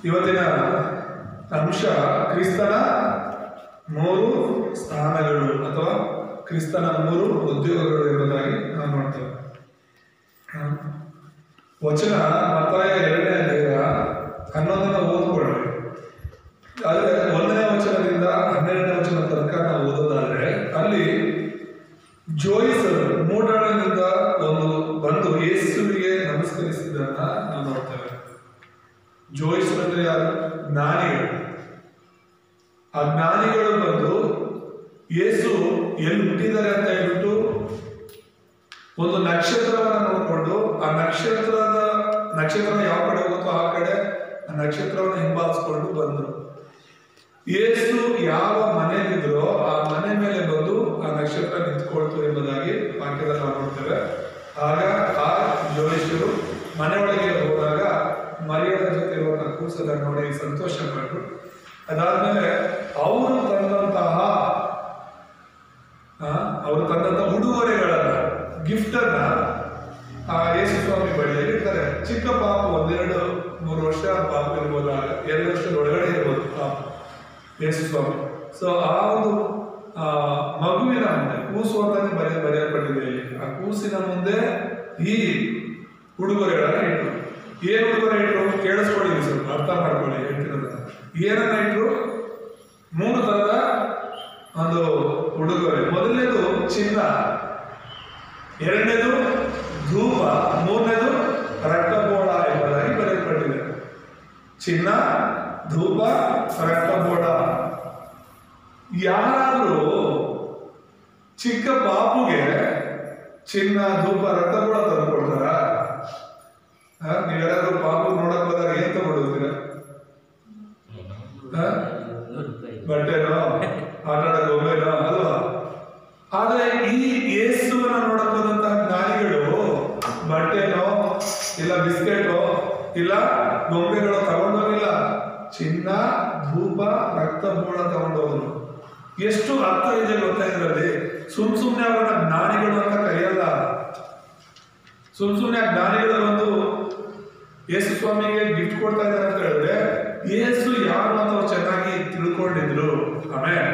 ಇವತ್ತಿನ ಅಂಶ ಕ್ರಿಸ್ತನ 3 ಸ್ಥಾನಗಳು ಅಥವಾ ಕ್ರಿಸ್ತನ 3 ಉದ್ಯೋಗಗಳು ಎಂಬುದಾಗಿ ನಾವು ನೋಡ್ತೇವೆ. ವಚನ ಮತ್ತಾಯ 2ನೇ ಅಧ್ಯಾಯ 11ನೇ ಓದ್ಕೊಳ್ಳಿ. ಆದರೆ 1ನೇ ವಚನದಿಂದ 12ನೇ ವಚನ ತನಕ ನಾವು ಓದೋದಾದ್ರೆ ಅಲ್ಲಿ ಜೋಯಿಸರು ಮೂಡಣದಿಂದ ಬಂದು ಯೇಸುವಿಗೆ ನಮಸ್ಕರಿಸಿದ್ದನ್ನ ನಾವು ನೋಡ್ತೇವೆ. ಜೋಯಿಸರು ಅಂದ್ರೆ ಯಾರು? ಜ್ಞಾನಿಗಳು. ಆ ಜ್ಞಾನಿಗಳು ಬಂದು ಯೇಸು ಎಲ್ಲಿ ಹುಟ್ಟಿದ್ದಾರೆ ಅಂತ ಹೇಳ್ಬಿಟ್ಟು ಒಂದು ನಕ್ಷತ್ರವನ್ನ ನೋಡ್ಕೊಂಡು ಆ ನಕ್ಷತ್ರ ಯಾವ ಕಡೆ ಹೋಗುತ್ತೋ ಆ ಕಡೆ ಆ ನಕ್ಷತ್ರವನ್ನು ಹಿಂಬಾಲಿಸ್ಕೊಂಡು ಬಂದ್ರು. ಯೇಸು ಯಾವ ಮನೆಯಲ್ಲಿದ್ರೋ ಆ ಮನೆ ಮೇಲೆ ಬಂದು ಆ ನಕ್ಷತ್ರ ನಿಂತ್ಕೊಳ್ತು ಎಂಬುದಾಗಿ ವಾಕ್ಯದಲ್ಲಿ ನಾವು ನೋಡ್ತೇವೆ. ಆಗ ಆ ಜೋಯಿಸರು ಮನೆ ಒಳಗೆ ಹೋದಾಗ ಮರಿಯಳ ಜೊತೆ ಇರುವಂತಹ ಕೂಸನ್ನ ನೋಡಿ ಸಂತೋಷ ಪಟ್ಟರು. ಅದಾದ್ಮೇಲೆ ಅವರು ತಂದಂತಹ ಉಡುಗೊರೆಗಳನ್ನ ಗಿಫ್ಟ್ ಅನ್ನ ಆ ಯೇಸು ಸ್ವಾಮಿ ಬಳಿಯಲ್ಲಿ ಇರ್ತಾರೆ. ಚಿಕ್ಕ ಪಾಪು 1-2-3 ವರ್ಷ ಪಾಪು ಇರ್ಬೋದು, 2 ವರ್ಷದ ಒಳಗಡೆ ಇರ್ಬೋದು ಪಾಪು ಯೇಸು ಸ್ವಾಮಿ. ಸೊ ಆ ಒಂದು ಮಗುವಿನ ಮುಂದೆ, ಕೂಸು ಅಂತಾನೆ ಬರೆಯಲ್ಪಟ್ಟಿದೆ ಇಲ್ಲಿ, ಆ ಕೂಸಿನ ಮುಂದೆ ಈ ಉಡುಗೊರೆಗಳನ್ನ ಇಟ್ರು. ಏನ್ ಉಡುಗೊರೆ ಇಟ್ರು ಕೇಳಿಸ್ಕೊಳ್ಳಿ, ಸ್ವಲ್ಪ ಅರ್ಥ ಮಾಡ್ಕೊಳ್ಳಿ ಹೇಳ್ತಿರೋದನ್ನ. ಏನನ್ನ ಇಟ್ರು? 3 ತರದ ಒಂದು ಉಡುಗೊರೆ. ಮೊದಲನೇದು ಚಿನ್ನ, 2ನೇದು ಧೂಪ, 3ನೇದು ರಕ್ತಬೋಳ ಎಂಬುದಾಗಿ ಬರೆಯಲ್ಪಟ್ಟಿದೆ. ಚಿನ್ನ, ಧೂಪ, ರಕ್ತಬೋಳ. ಯಾರಾದ್ರೂ ಚಿಕ್ಕ ಪಾಪುಗೆ ಚಿನ್ನ, ಧೂಪ, ರಕ್ತಬೋಳ ತಂದು ಕೊಡ್ತಾರ? ನೀವೆಲ್ಲಾದ್ರೂ ಪಾಪು ನೋಡಕ್ ಹೋದಾಗ ಏನ್ ತಗೊಂಡೋಗ್ತೀರ? ಬಟ್ಟೆನೋ, ಆಟ ಆಡಕ್ ಹೋಗ್ಲೇನೋ ಅಲ್ವಾ? ಆದ್ರೆ ಈ ಯೇಸುವನ್ನ ನೋಡಕ್ ಹೋದಂತಹ ಜ್ಞಾನಿಗಳು ಬಟ್ಟೆನೋ ಇಲ್ಲ ಬಿಸ್ಕೆಟೋ ಇಲ್ಲ ಗೊಂಬೆಗಳೋ ತಗೊಂಡೋಗಿಲ್ಲ, ಚಿನ್ನ, ಧೂಪ, ರಕ್ತಬೋಳ ತಗೊಂಡೋದ್ರು. ಎಷ್ಟು ಅರ್ಥ ಇದೆ ಗೊತ್ತಾ ಇದರಲ್ಲಿ? ಸುಮ್ನೆ ಅವರನ್ನ ಜ್ಞಾನಿಗಳು ಅಂತ ಕರೆಯಲ್ಲ. ಸುಮ್ನೆ ಜ್ಞಾನಿಗಳು ಬಂದು ಯೇಸು ಸ್ವಾಮಿಗೆ ಗಿಫ್ಟ್ ಕೊಡ್ತಾ ಇದ್ದಾರೆ ಅಂತ ಹೇಳಿದ್ರೆ ಯೇಸು ಯಾರು ಅಂತ ಅವ್ರು ಚೆನ್ನಾಗಿ ತಿಳ್ಕೊಂಡಿದ್ರು. ಆಮೇಲೆ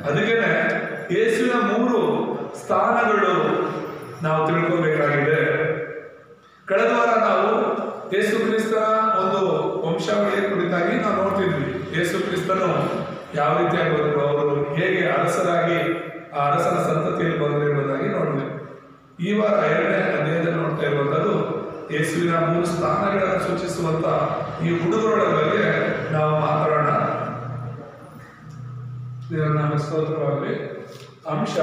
ಅದಕ್ಕೇನೆ ಯೇಸುವಿನ 3 ಸ್ಥಾನಗಳು ನಾವು ತಿಳ್ಕೊಬೇಕಾಗಿದೆ. ಕಳೆದ ವಾರ ನಾವು ಯೇಸು ಕ್ರಿಸ್ತನ ಒಂದು ವಂಶಾವಳಿಯ ಕುರಿತಾಗಿ ನಾವು ನೋಡ್ತಿದ್ವಿ. ಯೇಸು ಕ್ರಿಸ್ತನು ಯಾವ ರೀತಿಯಾಗಿ ಬಂದರು, ಅವರು ಹೇಗೆ ಅರಸರಾಗಿ ಆ ಅರಸನ ಸಂತತಿಯಲ್ಲಿ ಬಂದರು ಎಂಬುದಾಗಿ ನೋಡಿದ್ವಿ. ಈ ವಾರ 2ನೇ ಅಧ್ಯಾಯದಲ್ಲಿ ನೋಡ್ತಾ ಇರುವಂತದ್ದು ಯೇಸುವಿನ 3 ಸ್ಥಾನಗಳನ್ನು ಸೂಚಿಸುವಂತ ಈ ಉಡುಗೊರೆಗಳ ಬಗ್ಗೆ ನಾವು ಮಾತಾಡೋಣ. ದೇವರ ನಾಮ ಸ್ತೋತ್ರವಾಗಲಿ. ಅಂಶ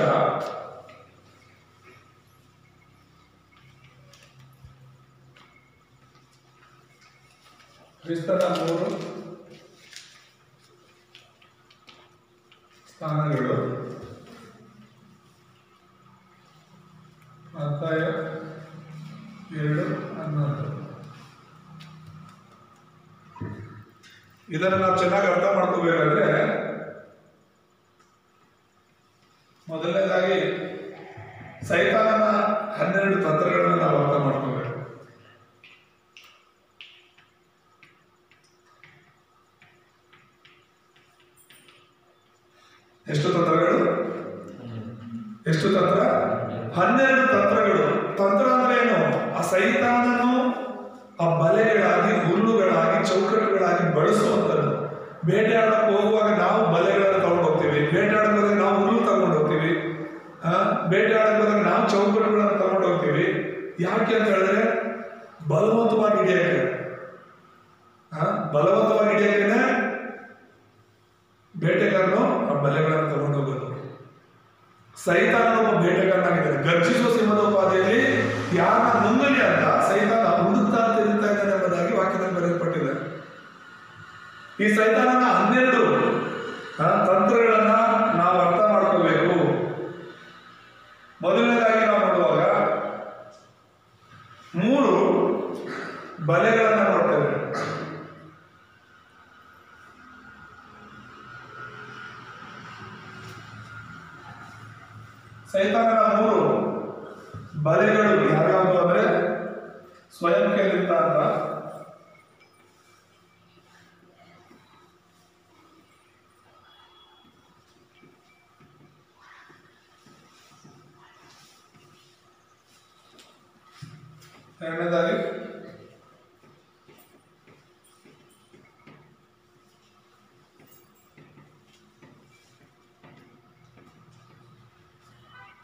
ಕ್ರಿಸ್ತನ 3 ಸ್ಥಾನಗಳು. ಮತ್ತಾಯ 2:11. ಇದನ್ನು ನಾವು ಚೆನ್ನಾಗಿ ಅರ್ಥ ಮಾಡ್ಕೋಬೇಕಾದ್ರೆ ಮೊದಲನೇದಾಗಿ ಸೈತಾನನ 12 ತಂತ್ರಗಳನ್ನು ನಾವು ಅರ್ಥ ಮಾಡ್ಕೋಬೇಕು. ಎಷ್ಟು ತಂತ್ರಗಳು? ಎಷ್ಟು ತಂತ್ರ? 12 ತಂತ್ರಗಳು. ತಂತ್ರ ಅಂದ್ರೆ ಏನು? ಆ ಸೈತಾನನು ಆ ಬಲೆಗಳಾಗಿ, ಹುಲ್ಲುಗಳಾಗಿ, ಚೌಕಟ್ಟುಗಳಾಗಿ ಬಳಸುವಂಥದ್ದು. ಬೇಟೆಯಾಡಕ್ಕೆ ಹೋಗುವಾಗ ನಾವು ಬಲೆಗಳನ್ನು ತಗೊಂಡು ಹೋಗ್ತೀವಿ, ಬೇಟೆಯಾಡಕ್ಕೆ ಹೋದಾಗ ನಾವು ಹುಲ್ಲು ತಗೊಂಡು ಹೋಗ್ತೀವಿ, ಬೇಟೆಯಾಡಕ್ಕೆ ಹೋದಾಗ ನಾವು ಚೌಕಟ್ಟುಗಳನ್ನು ತಗೊಂಡು ಹೋಗ್ತೀವಿ. ಯಾಕೆ ಅಂತ ಹೇಳಿದ್ರೆ ಬಲವಂತವಾಗಿ ಹಿಡಿಯಕ್ಕೆ, ಬಲವಂತವಾಗಿ ಹಿಡಿಯಕ್ಕೇನೆ ಬೇಟೆಗಾರನು ಆ ಬಲೆಗಳನ್ನು ತಗೊಂಡು ಹೋಗೋದು. ಸೈತಾನನೊಬ್ಬ ಬೇಟೆಗಾರನಾಗಿದ್ದಾನೆ. ಗರ್ಜಿಸುವ ಸಿಂಹದೋಪಾದಿಯಲ್ಲಿ ಯಾರನ್ನ ನುಂಗಲಿ ಅಂತ ಸೈತಾನ ಹುಡುಕ್ತಾ ತಿರುಗ್ತಾ ಇದ್ದಾನೆ ಎಂಬುದಾಗಿ ವಾಕ್ಯದಲ್ಲಿ ಬರೆಯಲ್ಪಟ್ಟಿದೆ. ಈ ಸೈತಾನನ 12 ತಂತ್ರಗಳನ್ನ ನಾವು ಅರ್ಥ ಮಾಡ್ಕೋಬೇಕು. ಮೊದಲನೇದಾಗಿ ನಾವು ನೋಡುವಾಗ 3 ಬಲೆಗಳನ್ನ ನೋಡ್ತೇವೆ. ಸೈತಾನನ 3 ಬಲೆಗಳು ಯಾವ್ಯಾವುದು ಅಂದ್ರೆ ಸ್ವಯಂ ಕೇಂದ್ರಿತ ಅಂತ, ಎರಡನೇದಾಗಿ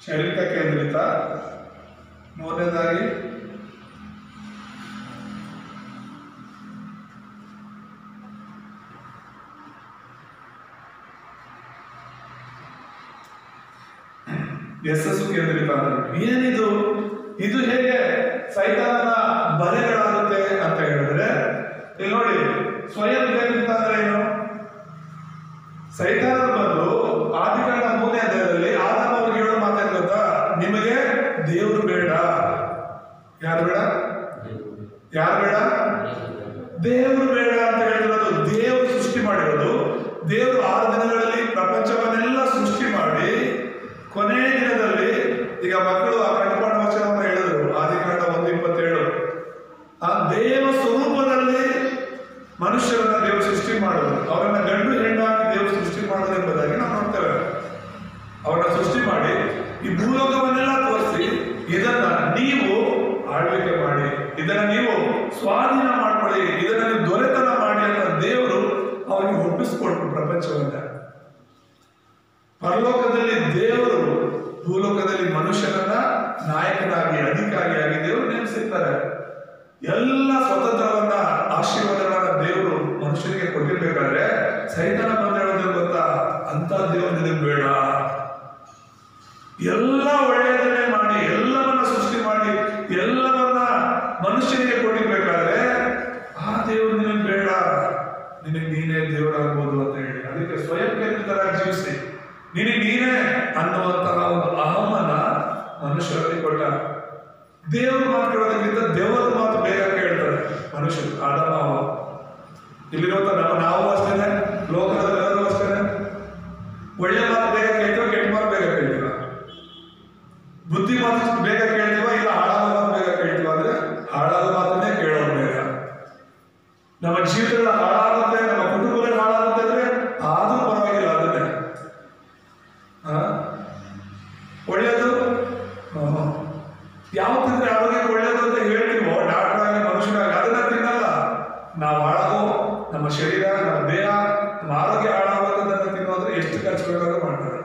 ಶಾರೀರಿಕ ಕೇಂದ್ರಿತ, ಮೂರನೇದಾಗಿ ಯಶಸ್ಸು ಕೇಂದ್ರಿತ. ಏನಿದು, ಇದು ಹೇಗೆ ಸೈತಾನನ ಬಲೆಗಳಾಗುತ್ತೆ ಅಂತ ಹೇಳಿದ್ರೆ, ಇಲ್ಲಿ ನೋಡಿ, ಸ್ವಯಂ ಕೇಂದ್ರಿತ ಅಂದ್ರೆ ಏನು? ಸೈತಾನನ ಬಂದು ಆದಿಕಾಂಡ 3ನೇ ಅಧ್ಯಾಯದಲ್ಲಿ ಆದಾಮ ಅವ್ರಿಗೆ ಹೇಳೋ ಮಾತೇನು ಗೊತ್ತಾ? ನಿಮಗೆ ದೇವರು ಬೇಡ. ಯಾರು ಬೇಡ? ಯಾರು ಬೇಡ? ದೇವರು ಬೇಡ ಅಂತ ಹೇಳಿರೋದು. ದೇವರು ಸೃಷ್ಟಿ ಮಾಡಿರೋದು. ದೇವರು 6 ದಿನಗಳಲ್ಲಿ ಪ್ರಪಂಚವನ್ನೆಲ್ಲ ಸೃಷ್ಟಿ ಮಾಡಿ ಕೊನೆಯ ದಿನದಲ್ಲಿ, ಈಗ ಮಕ್ಕಳು ಆ ಕಟ್ಟಪಾಡ ವಚನವನ್ನು ಹೇಳಿದ್ರು, ಆದಿಕಾಂಡ 1:27, ಆ ದೇವ ಸ್ವರೂಪದಲ್ಲಿ ಮನುಷ್ಯರನ್ನ ದೇವರು ಸೃಷ್ಟಿ ಮಾಡೋದು, ಅವರನ್ನ ಗಂಡು ಹೆಣ್ಣಾಗಿ ದೇವರು ಸೃಷ್ಟಿ ಮಾಡೋದು ಎಂಬುದಾಗಿ ನಾವು ನೋಡ್ತೇವೆ. ಅವರನ್ನ ಸೃಷ್ಟಿ ಮಾಡಿ ಈ ಭೂಲೋಕವನ್ನೆಲ್ಲ ತೋರಿಸಿ, ಇದನ್ನ ನೀವು ಆಳ್ವಿಕೆ ಮಾಡಿ, ಇದನ್ನ ನೀವು ಸ್ವಾಧೀನ ಮಾಡ್ಕೊಳ್ಳಿ, ಇದನ್ನ ನೀವು ದೊರೆತನ ಮಾಡಿ ಅಂತ ದೇವರು ಅವರಿಗೆ ಒಪ್ಪಿಸ್ಕೊಟ್ರು ಪ್ರಪಂಚವನ್ನ. ಪರಲೋಕದಲ್ಲಿ ದೇವರು ಭೂಲೋಕದಲ್ಲಿ ಮನುಷ್ಯರನ್ನ ನಾಯಕನಾಗಿ ಅಧಿಕಾರಿಯಾಗಿ ದೇವರು ನೇಮಿಸಿರ್ತಾರೆ. ಎಲ್ಲ ಸ್ವತಂತ್ರವನ್ನ ಆಶೀರ್ವಾದಗಳನ್ನ ದೇವರು ಮನುಷ್ಯರಿಗೆ ಕೊಟ್ಟಿರ್ಬೇಕಾದ್ರೆ ಸೈತಾನ ಬಂದ ಹೇಳೋದು ಗೊತ್ತಾ? ಅಂತ ದೇವರು ನಿನಗೆ ಬೇಡ. ಎಲ್ಲ ಒಳ್ಳೆಯದನ್ನೇ ಮಾಡಿ, ಎಲ್ಲವನ್ನ ಸೃಷ್ಟಿ ಮಾಡಿ, ಎಲ್ಲವನ್ನ ಮನುಷ್ಯನಿಗೆ ಕೊಟ್ಟಿರ್ಬೇಕಾದ್ರೆ ಆ ದೇವರು ನಿನಗೆ ಬೇಡ, ನಿನಗೆ ನೀನೇ ದೇವರಾಗ್ಬೋದು ಅಂತ ಹೇಳಿ, ಅದಕ್ಕೆ ಸ್ವಯಂ ಕೇಂದ್ರಿತರಾಗಿ ಜೀವಿಸಿ, ನಿನಗೆ ನೀನೇ ಅನ್ನುವಂತಹ ಒಂದು ಅಹಮನ ಮನುಷ್ಯರಲ್ಲಿ ಕೊಟ್ಟ. ದೇವರು ಮಾತು ಕೇಳೋದಕ್ಕಿಂತ ದೇವರ ಮಾತು ಬೇಗ ಕೇಳ್ತಾರೆ ಮನುಷ್ಯರು. ಆದಾಮ ಹವ್ವ ಇಲ್ಲಿರುವಂತ ನಾವು ಅಷ್ಟೇನೆ, ಲೋಕದಲ್ಲೆಲ್ಲರೂ ಅಷ್ಟೇನೆ. ಒಳ್ಳೆ ಮಾತು ಬೇಗ ಕೇಳ್ತೀವ, ಕೆಟ್ಟ ಮಾತು ಬೇಗ ಕೇಳ್ತೀವ. ಬುದ್ಧಿ ಮಾತು ಬೇಗ ಕೇಳ್ತೀವ, ಇಲ್ಲ ಹಾಳಾದ ಮಾತು ಬೇಗ ಕೇಳ್ತೀವ. ಅಂದ್ರೆ ಹಾಳಾದ ಮಾತನ್ನೇ ಕೇಳೋದು ಬೇಗ. ನಮ್ಮ ಜೀವಿತಗಳ ಹಾಳಾಗುತ್ತೆ, ನಮ್ಮ ಕುಟುಂಬಗಳ ಹಾಳಾಗುತ್ತೆ ಅಂದ್ರೆ ಆದ್ರೂ ಪರವಾಗಿಲ್ಲ, ಅದನ್ನೇ ಒಳ್ಳೇದು ಯಾವ ತಿಂದ್ರೆ ಆರೋಗ್ಯಕ್ಕೆ ಒಳ್ಳೇದು ಅಂತ ಹೇಳ್ತೀವೋ, ಡಾಕ್ಟರ್ ಆಗಿ ಮನುಷ್ಯರಾಗಿ ಅದನ್ನ ತಿನ್ನಲ್ಲ. ನಾವು ಹಾಳಾಗೋ ನಮ್ಮ ಶರೀರ, ನಮ್ಮ ದೇಹ, ನಮ್ಮ ಆರೋಗ್ಯ ಹಾಳಾಗೋದನ್ನ ತಿನ್ನೋದ್ರೆ ಎಷ್ಟು ಖರ್ಚು ಬೇಕಾದ್ರೂ ಮಾಡ್ತಾರೆ.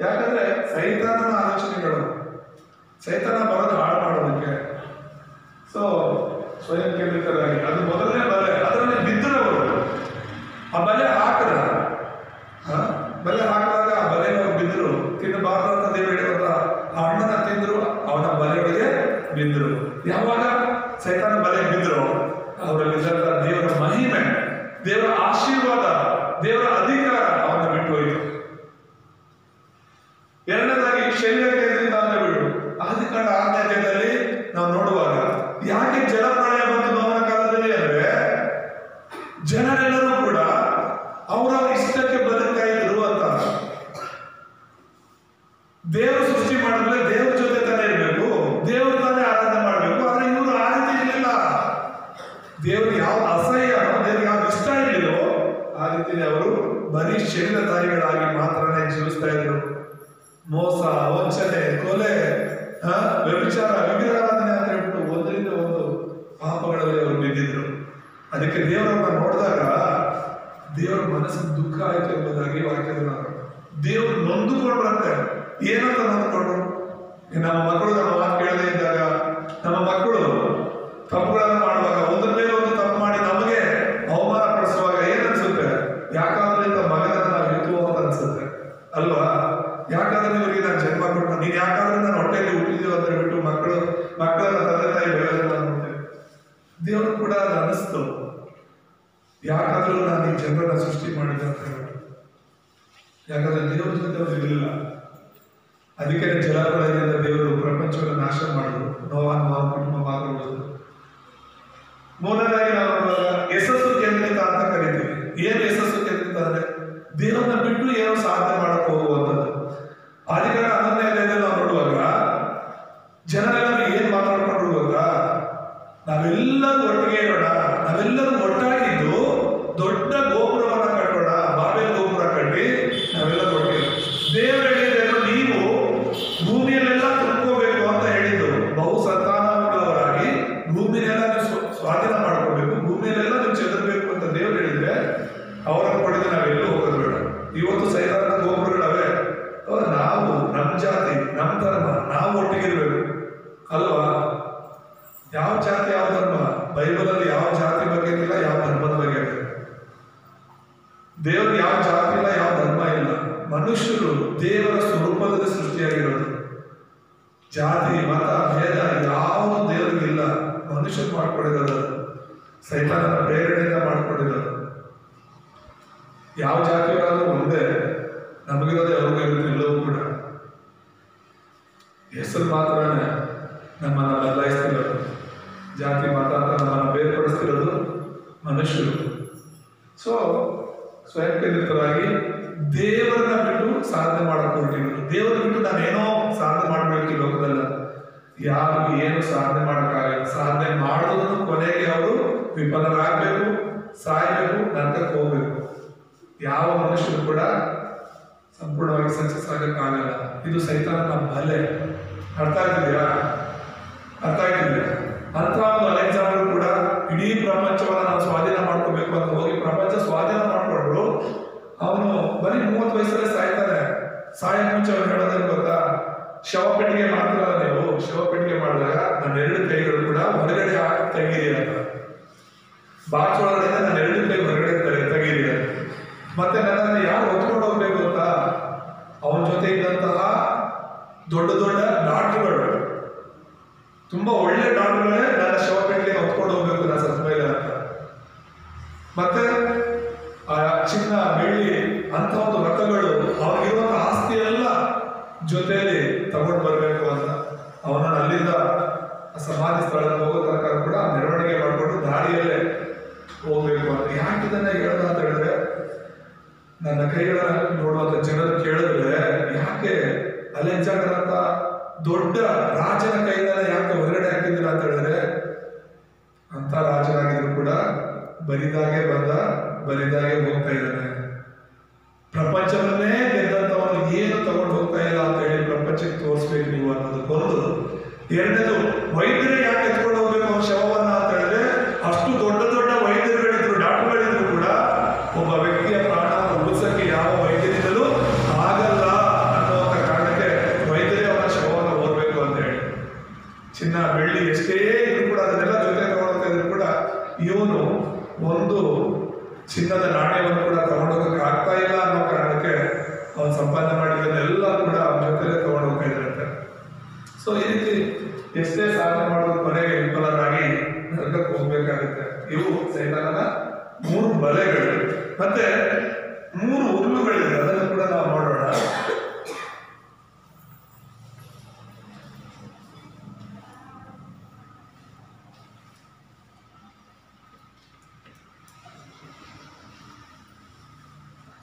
ಯಾಕಂದ್ರೆ ಸೈತಾನನ ಆಲೋಚನೆಗಳು, ಸೈತಾನ ಬರೋದು ಹಾಳು ಮಾಡೋದಕ್ಕೆ. ಸೊ ಸ್ವಯಂ ಕೇಂದ್ರಿತರಾಗಿ ಅದು ಮೊದಲನೇ ಬಲೆ, ಅದರಲ್ಲಿ ಬಿದ್ದರು. ಆ ಬಲೆ ಹಾಕದ ಬಲೆ ಹಾಕಿದಾಗ ಆ ಬಲೆಗೆ ಬಿದ್ದರು. ತಿನ್ನಬಾರ್ದು ಅಂತ ದೇವರು ಹೇಳಿದ ಆ ಹಣ್ಣನ್ನ ತಿಂದ್ರು, ಅವನ ಬಲೆಯೊಳಗೆ ಬಿದ್ದರು. ಯಾವಾಗ ಸೈತಾನ ಬಲೆ ಬಿದ್ದರು, ಅವರಲ್ಲಿದ್ದಂತ ದೇವರ ಮಹಿಮೆ, ದೇವರ ಆಶೀರ್ವಾದ, ದೇವರ ಅಧಿಕಾರ ಅವನ್ನ ಬಿಟ್ಟು ಹೋಯಿತು. ಎರಡನೇದಾಗಿ ಶರೀರ ಕೇಂದ್ರಿತ ಅಂತ ಬಿಡು. ಆದಿಕಾಂಡ 6ನೇ ಅಧ್ಯಾಯದಲ್ಲಿ ನಾವು ನೋಡುವಾಗ ಯಾಕೆ ಜಲಪ್ರಳಯ ಬಂತು ನೋವನ ಕಾಲದಲ್ಲಿ ಅಂದ್ರೆ, ಜನರೆಲ್ಲರೂ ಕೂಡ ಅವರ ಇಷ್ಟಕ್ಕೆ ಬದುಕ್ತಾ ಇದ್ರು ಅಂತ. ದೇವರು ಸೃಷ್ಟಿ ಮಾಡಿದ್ರೆ ದೇವ್ರ ಜೊತೆ ತಾನೇ ಇರಬೇಕು, ದೇವ್ರ ತಾನೇ ಆರಾಧನೆ ಮಾಡಬೇಕು. ಆದ್ರೆ ಇವರು ಆ ರೀತಿ ಇರಲಿಲ್ಲ. ದೇವ್ರಿಗೆ ಯಾವ್ದು ಅಸಹ್ಯನೋ, ದೇವ್ರಿಗೆ ಯಾವ್ದು ಇಷ್ಟ ಇರಲಿಲ್ಲೋ ಆ ರೀತಿಯಲ್ಲಿ ಅವರು ಬರೀ ಶರೀರಧಾರಿಗಳಾಗಿ ಮಾತ್ರನೇ ಜೀವಿಸ್ತಾ ಇದ್ರು. ಮೋಸ, ವಂಚನೆ, ಕೊಲೆ, ವ್ಯಭಿಚಾರ, ವಿಗ್ರಹಾರಾಧನೆ ಅಂತ ಹೇಳ್ಬಿಟ್ಟು ಒಂದರಿಂದ ಒಂದು ಪಾಪಗಳಲ್ಲಿ ಅವರು ಬಿದ್ದಿದ್ರು. ಅದಕ್ಕೆ ದೇವರನ್ನ ನೋಡಿದಾಗ ದೇವರ ಮನಸ್ಸಿಗೆ ದುಃಖ ಆಯ್ತು ಎಂಬುದಾಗಿ ವಾಕ್ಯದ ದೇವರು ನೊಂದುಕೊಂಡ್ರಂತೆ. ಏನಂತ ನೊಂದ್ಕೊಂಡ್ರು? ನಮ್ಮ ಮಕ್ಕಳು ನಮ್ಮ ಮಾತು ಕೇಳದೇ ಇದ್ದಾಗ, ನಮ್ಮ ಮಕ್ಕಳು ತಪ್ಪುಗಳನ್ನು ಮಾಡುವಾಗ, ಒಂದ್ರ ಮೇಲೆ ಒಂದು ತಪ್ಪು ಮಾಡಿ ನಮಗೆ ಅವಮಾನ ಪಡಿಸುವಾಗ ಏನನ್ಸುತ್ತೆ? ಯಾಕಾದ್ರೆ ಇಂಥ ಮಗನನ್ನ ನಾವು ಇತ್ತು ಅಂತ ಅನ್ಸುತ್ತೆ ಅಲ್ವಾ? ಯಾಕಾದ್ರೆ ಇವರಿಗೆ ನಾನು ಜನ್ಮ ಕೊಟ್ಟು, ನೀನ್ ಯಾಕಾದ್ರೆ ನಾನು ಹೊಟ್ಟೆಯಲ್ಲಿ ಹುಟ್ಟಿದೀವಿ ಅಂತ ಹೇಳ್ಬಿಟ್ಟು ಮಕ್ಕಳನ್ನ ತಂದೆ ತಾಯಿ ಬೆಳೆಯೋದನ್ನ ನೋಡ್ತೇವೆ. ದೇವರು ಕೂಡ ಅದು ಅನಿಸ್ತು, ಯಾಕಾದ್ರೂ ನಾನು ಈ ಜನರನ್ನ ಸೃಷ್ಟಿ ಮಾಡಿದೆ ಅಂತ ಹೇಳ್ಬಿಟ್ಟು. ಯಾಕಂದ್ರೆ ದೇವ್ರ ಜೊತೆ ಅವ್ರು ಇರಲಿಲ್ಲ. ಅದಕ್ಕೆ ಜಲಪ್ರಳಯದಿಂದ ದೇವರು ಪ್ರಪಂಚವನ್ನು ನಾಶ ಮಾಡಿದ್ರು. ನೋವನ್ನು ಕುಟುಂಬ ಮಾತ್ರ ಉಳಿದ್ರು. ಮೂರನೇದಾಗಿ ನಾವು ನೋಡುವಾಗ ಯಶಸ್ಸು ಕೇಂದ್ರಿತ ಅಂತ ಕರಿತೀವಿ. ಏನ್ ಯಶಸ್ಸು ಕೇಂದ್ರಿತ ಅಂದ್ರೆ ದೇವರನ್ನ ಬಿಟ್ಟು ಏನೋ ಸಾಧನೆ ಮಾಡಕ್ ಹೋಗುವಂಥದ್ದು. ಆದಿಕಾಂಡ 11ನೇ ಅಧ್ಯಾಯದಲ್ಲಿ ನಾವು ನೋಡುವಾಗ ಜನರೆಲ್ಲರೂ ಏನ್ ಮಾತಾಡ್ಕೊಂಡ್ರು ಗೊತ್ತಾ? ನಾವೆಲ್ಲರೂ ಒಟ್ಟಿಗೆ ಇರೋಣ, ನಾವೆಲ್ಲರೂ ಒಟ್ಟಾಗಿದ್ದು ದೊಡ್ಡ ಗೋಪುರವನ್ನ ಕಟ್ಟೋಣ, ಬಾಬೆಲ್ ಗೋಪುರ ಕಟ್ಟಿ ನಾವೆಲ್ಲರೂ ಒಟ್ಟಿಗೆ. ದೇವರು ಹೇಳಿದ್ರು, ನೀವು ಭೂಮಿಯಲ್ಲೆಲ್ಲ ತುಂಬ್ಕೋಬೇಕು ಅಂತ ಹೇಳಿದ್ದು, ಬಹು ಸಂತಾನವುಳ್ಳವರಾಗಿ ಮನುಷ್ಯರು ದೇವರ ಸ್ವರೂಪದಲ್ಲಿ ಸೃಷ್ಟಿಯಾಗಿರೋದು. ಜಾತಿ ಮತ ಭೇದ ಯಾವುದು ದೇವರಿಗಿಲ್ಲ, ಮನುಷ್ಯರು ಮಾಡ್ಕೊಂಡಿರೋದು, ಸೈತಾನನ ಪ್ರೇರಣೆಯಿಂದ ಮಾಡ್ಕೊಂಡಿರೋದು. ಯಾವ ಜಾತಿಯವರಾದ್ರೂ ಒಂದೇ, ನಮಗಿರೋದೇ ಅವ್ರಿಗೆ ಎಲ್ಲವೂ ಕೂಡ. ಹೆಸರು ಮಾತ್ರನೇ ನಮ್ಮನ್ನು ಬದಲಾಯಿಸ್ತಿರೋದು. ಜಾತಿ ಮತ ಅಂತ ನಮ್ಮನ್ನು ಬೇರ್ಪಡಿಸ್ತಿರೋದು ಮನುಷ್ಯರು. ಸೊ ಸ್ವಯಂ ಕೇಂದ್ರಿತರಾಗಿ ದೇವರನ್ನ ಬಿಟ್ಟು ಸಾಧನೆ ಮಾಡಕ್ಕೆ ಹೊರಟಿರೋದು. ದೇವರನ್ನ ಬಿಟ್ಟು ನಾನೇನೋ ಸಾಧನೆ ಮಾಡಬೇಕು ಈ ಲೋಕದಲ್ಲ, ಯಾರು ಏನು ಸಾಧನೆ ಮಾಡೋಕ್ಕಾಗಲ್ಲ. ಸಾಧನೆ ಮಾಡೋದನ್ನು ಕೊನೆಗೆ ಅವರು ವಿಫಲರಾಗಬೇಕು, ಸಾಯಬೇಕು, ನರಕಕ್ಕೆ ಹೋಗ್ಬೇಕು. ಯಾವ ಮನುಷ್ಯರು ಕೂಡ ಸಂಪೂರ್ಣವಾಗಿ ಸಕ್ಸಸ್ ಆಗಕ್ಕಾಗಲ್ಲ. ಇದು ಸೈತಾನನ ಬಲೆ. ಅರ್ಥ ಆಗ್ತಿದ್ಯಾ? ಅಂತ ಒಂದು ಅಲೆಕ್ಸಾಂಡರ್ ಕೂಡ ಇಡೀ ಪ್ರಪಂಚವನ್ನ ನಾವು ಸ್ವಾಧೀನ ಮಾಡ್ಕೋಬೇಕು ಅಂತ ಹೋಗಿ ಪ್ರಪಂಚ ಸ್ವಾಧೀನ ಮಾಡ್ಕೊಂಡ್ರು. ಅವನು ಬರೀ 30 ವಯಸ್ಸಲ್ಲೇ ಸಾಯ್ತಾನೆ. ಸಾಯ ಮುಂಚೆ ಅವ್ನು ಹೇಳೋದೇನು ಗೊತ್ತಾ? ಶವ ಪೆಟ್ಟಿಗೆ ಮಾಡ್ತಿರಲ್ಲ ನೀವು, ಶವ ಪೆಟ್ಟಿಗೆ ಮಾಡಿದಾಗ ನನ್ನ 2 ಕೈಗಳು ಕೂಡ ಹೊರಗಡೆ ತೆಗೀರಿ ಅಂತ. ಬಾಕ್ಸ್ ಒಳಗಡೆ ನನ್ನ 2 ಕೈ ಹೊರಗಡೆ ತೆಗೀರಿ ಅಂತ. ಮತ್ತೆ ನನ್ನನ್ನು ಯಾರು ಹೊತ್ಕೊಂಡು ಹೋಗ್ಬೇಕು ಅಂತ, ಅವನ ಜೊತೆ ಇದ್ದಂತಹ ದೊಡ್ಡ ದೊಡ್ಡ ಡಾಕ್ಟರ್ಗಳು, ತುಂಬಾ ಒಳ್ಳೆ ಡಾಕ್ಟರ್ಗಳೇ ನನ್ನ ಶವ ಪೆಟ್ಟಿಗೆ ಹೊತ್ಕೊಂಡು ಹೋಗ್ಬೇಕು ನಾನು ಸತ್ತ ಮೇಲೆ ಅಂತ. ಮತ್ತೆ ಆ ಚಿನ್ನ ಬೆಳ್ಳಿ ಅಂತ ಒಂದು ರಥಗಳು, ಅವ್ರಿಗಿರುವಂತ ಆಸ್ತಿ ಎಲ್ಲ ಜೊತೆಯಲ್ಲಿ ತಗೊಂಡು ಬರ್ಬೇಕು ಅಂತ. ಅವನನ್ನು ಅಲ್ಲಿಂದ ಸಮಾಧಿ ಸ್ಥಳಕ್ಕೆ ಹೋಗೋ ತನಕ ಕೂಡ ಮೆರವಣಿಗೆ ಮಾಡಿಕೊಂಡು ದಾರಿಯಲ್ಲೇ ಹೋಗ್ಬೇಕು ಅಂತ. ಯಾಕೆ ಇದನ್ನ ಹೇಳೋದು ಅಂತ ಹೇಳಿದ್ರೆ, ನನ್ನ ಕೈಗಳನ್ನ ನೋಡುವಂತ ಜನರು ಕೇಳಿದ್ರೆ, ಯಾಕೆ ಅಲೆಕ್ಸಾಂಡರ್ ಅಂತ ದೊಡ್ಡ ರಾಜನ ಕೈಗಳನ್ನ ಯಾಕೆ ಹೊರಗಡೆ ಹಾಕಿದ್ದೀರ ಅಂತ ಹೇಳಿದ್ರೆ, ಅಂತ ರಾಜನಾಗಿದ್ರು ಕೂಡ ಬರಿದಾಗೆ ಬಂದ, ಬರಿದಾಗೆ ಹೋಗ್ತಾ ಇದ್ದಾನೆ. ಪ್ರಪಂಚವನ್ನೇ ಗೆದ್ದಂತವನು ಏನು ತಗೊಂಡು ಹೋಗ್ತಾ ಇಲ್ಲ ಅಂತ ಹೇಳಿ ಪ್ರಪಂಚಕ್ಕೆ ತೋರಿಸ್ಬೇಕು ನೀವು ಅನ್ನೋದಕ್ಕೊಂದು. ಎರಡನೇದು, ವೈದ್ಯರೇ ಯಾಕೆ ಎತ್ಕೊಂಡು ಹೋಗ್ಬೇಕು ಅವ್ರ ಶವವನ್ನ ಅಂತ ಹೇಳಿದ್ರೆ, ಅಷ್ಟು ದೊಡ್ಡ ದೊಡ್ಡ ವೈದ್ಯರುಗಳಿದ್ರು, ಡಾಕ್ಟರ್ಗಳಿದ್ರು ಕೂಡ ಒಬ್ಬ ವ್ಯಕ್ತಿಯ ಪ್ರಾಣವನ್ನು ಉಳಿಸಕ್ಕೆ ಯಾವ ವೈದ್ಯರಿಂದಲೂ ಆಗಲ್ಲ ಅನ್ನುವಂಥ ಕಾರಣಕ್ಕೆ ವೈದ್ಯರೇ ಅವರ ಶವವನ್ನು ಓದಬೇಕು ಅಂತ ಹೇಳಿ. ಚಿನ್ನ ಬೆಳ್ಳಿ ಎಷ್ಟೇ ಇದ್ರು ಕೂಡ ಅದನ್ನೆಲ್ಲ ಜೊತೆ ತಗೊಂಡೋಗ್ತಾ ಇದ್ರು ಕೂಡ ಇವನು ಒಂದು ಚಿನ್ನದ ನಾಣ್ಯವನ್ನು ಕೂಡ ತಗೊಂಡೋಗಕ್ಕೆ ಆಗ್ತಾ ಇಲ್ಲ ಅನ್ನೋ ಕಾರಣಕ್ಕೆ ಅವನು ಸಂಪಾದನೆ ಮಾಡಿರೋದೆಲ್ಲ ಕೂಡ ಅವನ ಜೊತೆಲೇ ತಗೊಂಡು ಹೋಗ್ತಾ ಇದ್ರಂತೆ. ಸೊ ಈ ರೀತಿ ಎಷ್ಟೇ ಸಾಧನೆ ಮಾಡೋದು ಕೊನೆಗೆ ವಿಫಲರಾಗಿ ನರಕಕ್ಕೆ ಹೋಗ್ಬೇಕಾಗುತ್ತೆ. ಇವು ಸೈತಾನನ 3 ಬಲೆಗಳು. ಮತ್ತೆ 3 ಉರುಳುಗಳಿದೆ, ಅದನ್ನು ಕೂಡ ನಾವು ನೋಡೋಣ.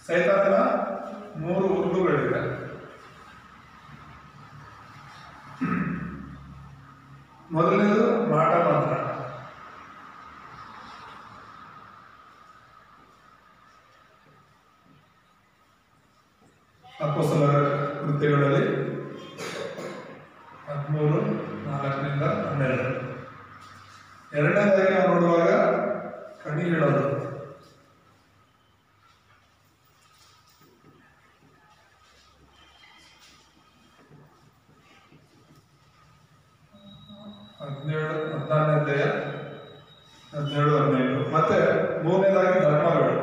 ಸೈತಾನನ 3 ಉರುಳುಗಳಿವೆ. ಮೊದಲನೇದು ಮಾಟ ಮಂತ್ರ. ಅಪೊಸ್ತಲರ ಕೃತ್ಯಗಳಲ್ಲಿ 13:4-12. ಎರಡನೇದಾಗಿ ನಾವು ನೋಡುವಾಗ ಕಣಿ ಹೇಳೋದು. ಅಧ್ಯಾಯ 17-15. ಮತ್ತೆ 3ನೇದಾಗಿ ಧರ್ಮಗಳು.